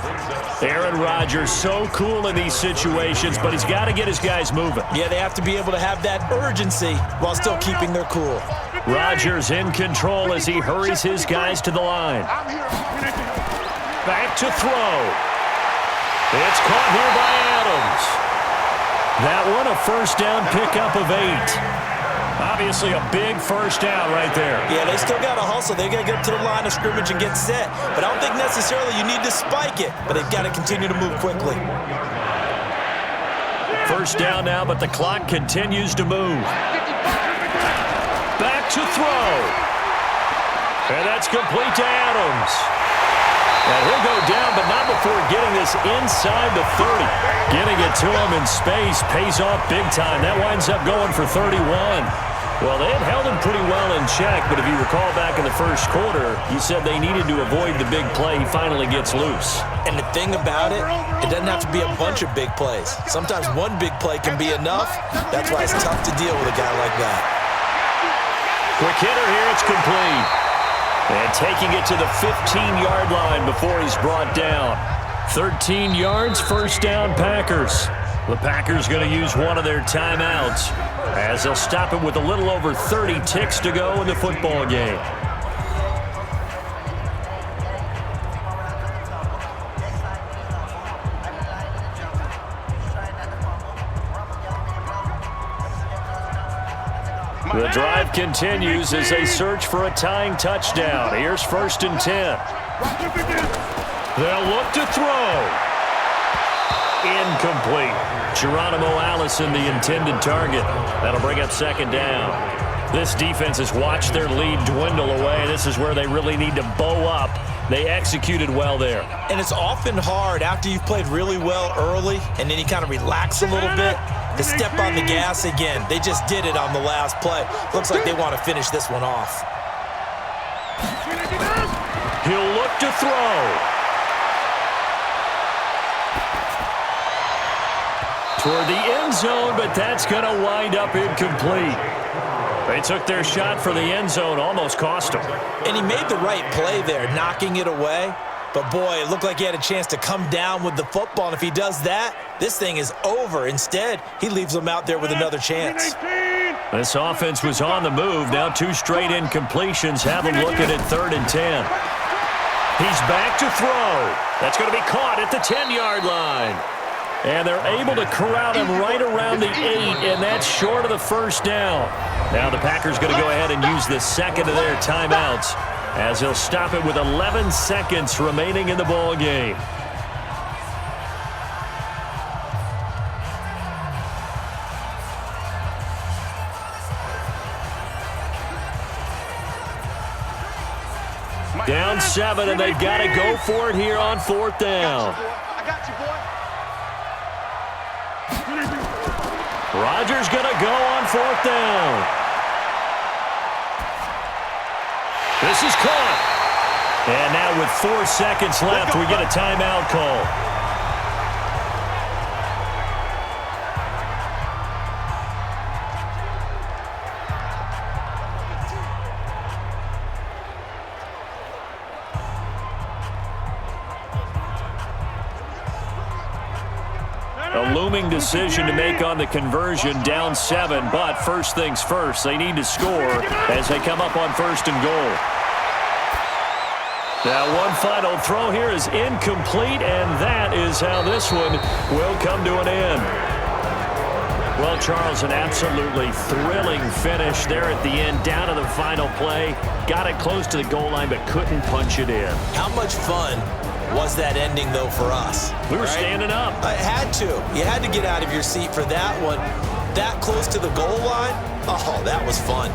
Aaron Rodgers, so cool in these situations, but he's got to get his guys moving. Yeah, they have to be able to have that urgency while still keeping their cool. Rodgers in control as he hurries his guys to the line. Back to throw. It's caught here by Adams. That one a first down pickup of 8. Obviously a big first down right there. Yeah, they still got to hustle. They got to get up to the line of scrimmage and get set. But I don't think necessarily you need to spike it, but they've got to continue to move quickly. First down now, but the clock continues to move. Back to throw. And that's complete to Adams. And he'll go down, but not before getting this inside the 30. Getting it to him in space pays off big time. That winds up going for 31. Well, they had held him pretty well in check, but if you recall back in the first quarter, you said they needed to avoid the big play. He finally gets loose. And the thing about it doesn't have to be a bunch of big plays. Sometimes one big play can be enough. That's why it's tough to deal with a guy like that. Quick hitter here, it's complete. And taking it to the 15-yard line before he's brought down. 13 yards, first down, Packers. The Packers going to use one of their timeouts as they'll stop it with a little over 30 ticks to go in the football game. The drive continues as they search for a tying touchdown. Here's 1st and 10. They'll look to throw. Incomplete. Geronimo Allison, the intended target. That'll bring up 2nd down. This defense has watched their lead dwindle away. This is where they really need to bow up. They executed well there. And it's often hard after you've played really well early and then you kind of relax a little bit to step on the gas again. They just did it on the last play. Looks like they want to finish this one off. He'll look to throw. Toward the end zone, but that's going to wind up incomplete. They took their shot for the end zone, almost cost him. And he made the right play there, knocking it away. But, boy, it looked like he had a chance to come down with the football. And if he does that, this thing is over. Instead, he leaves him out there with another chance. This offense was on the move. Now 2 straight incompletions have him looking at 3rd and 10. He's back to throw. That's going to be caught at the 10-yard line. And they're able to corral him right around the 8, and that's short of the 1st down. Now the Packers going to go ahead and use the 2nd of their timeouts as he'll stop it with 11 seconds remaining in the ball game. Down 7, and they've got to go for it here on 4th down. I got you, boy. Rodgers going to go on 4th down. This is caught. And now with 4 seconds left, we get a timeout call. A looming decision to make on the conversion, down 7, but first things first, they need to score as they come up on 1st and goal. Now one final throw here is incomplete, and that is how this one will come to an end. Well, Charles, an absolutely thrilling finish there at the end, down to the final play. Got it close to the goal line, but couldn't punch it in. How much fun was that ending, though, for us? We were standing up. I had to. You had to get out of your seat for that one. That close to the goal line? Oh, that was fun.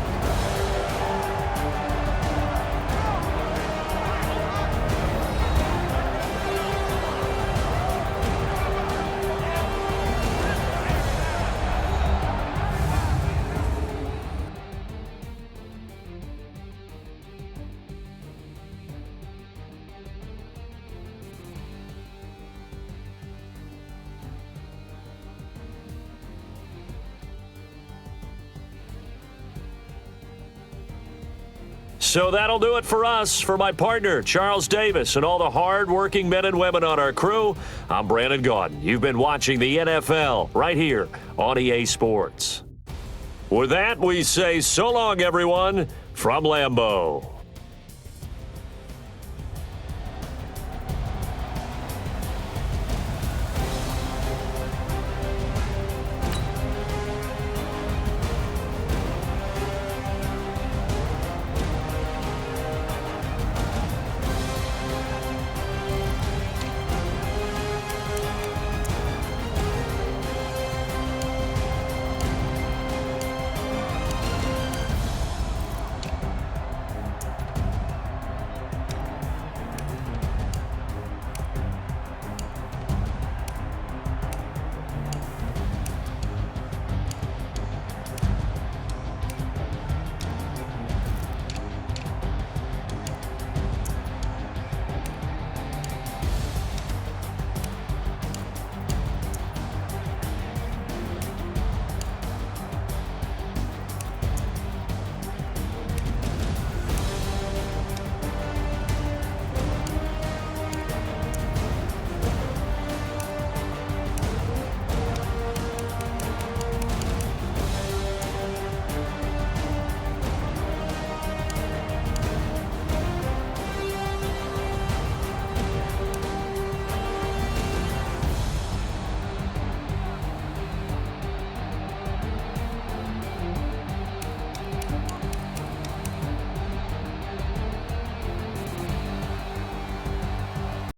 So that'll do it for us. For my partner, Charles Davis, and all the hard-working men and women on our crew, I'm Brandon Gaudin. You've been watching the NFL right here on EA Sports. With that, we say so long, everyone, from Lambeau.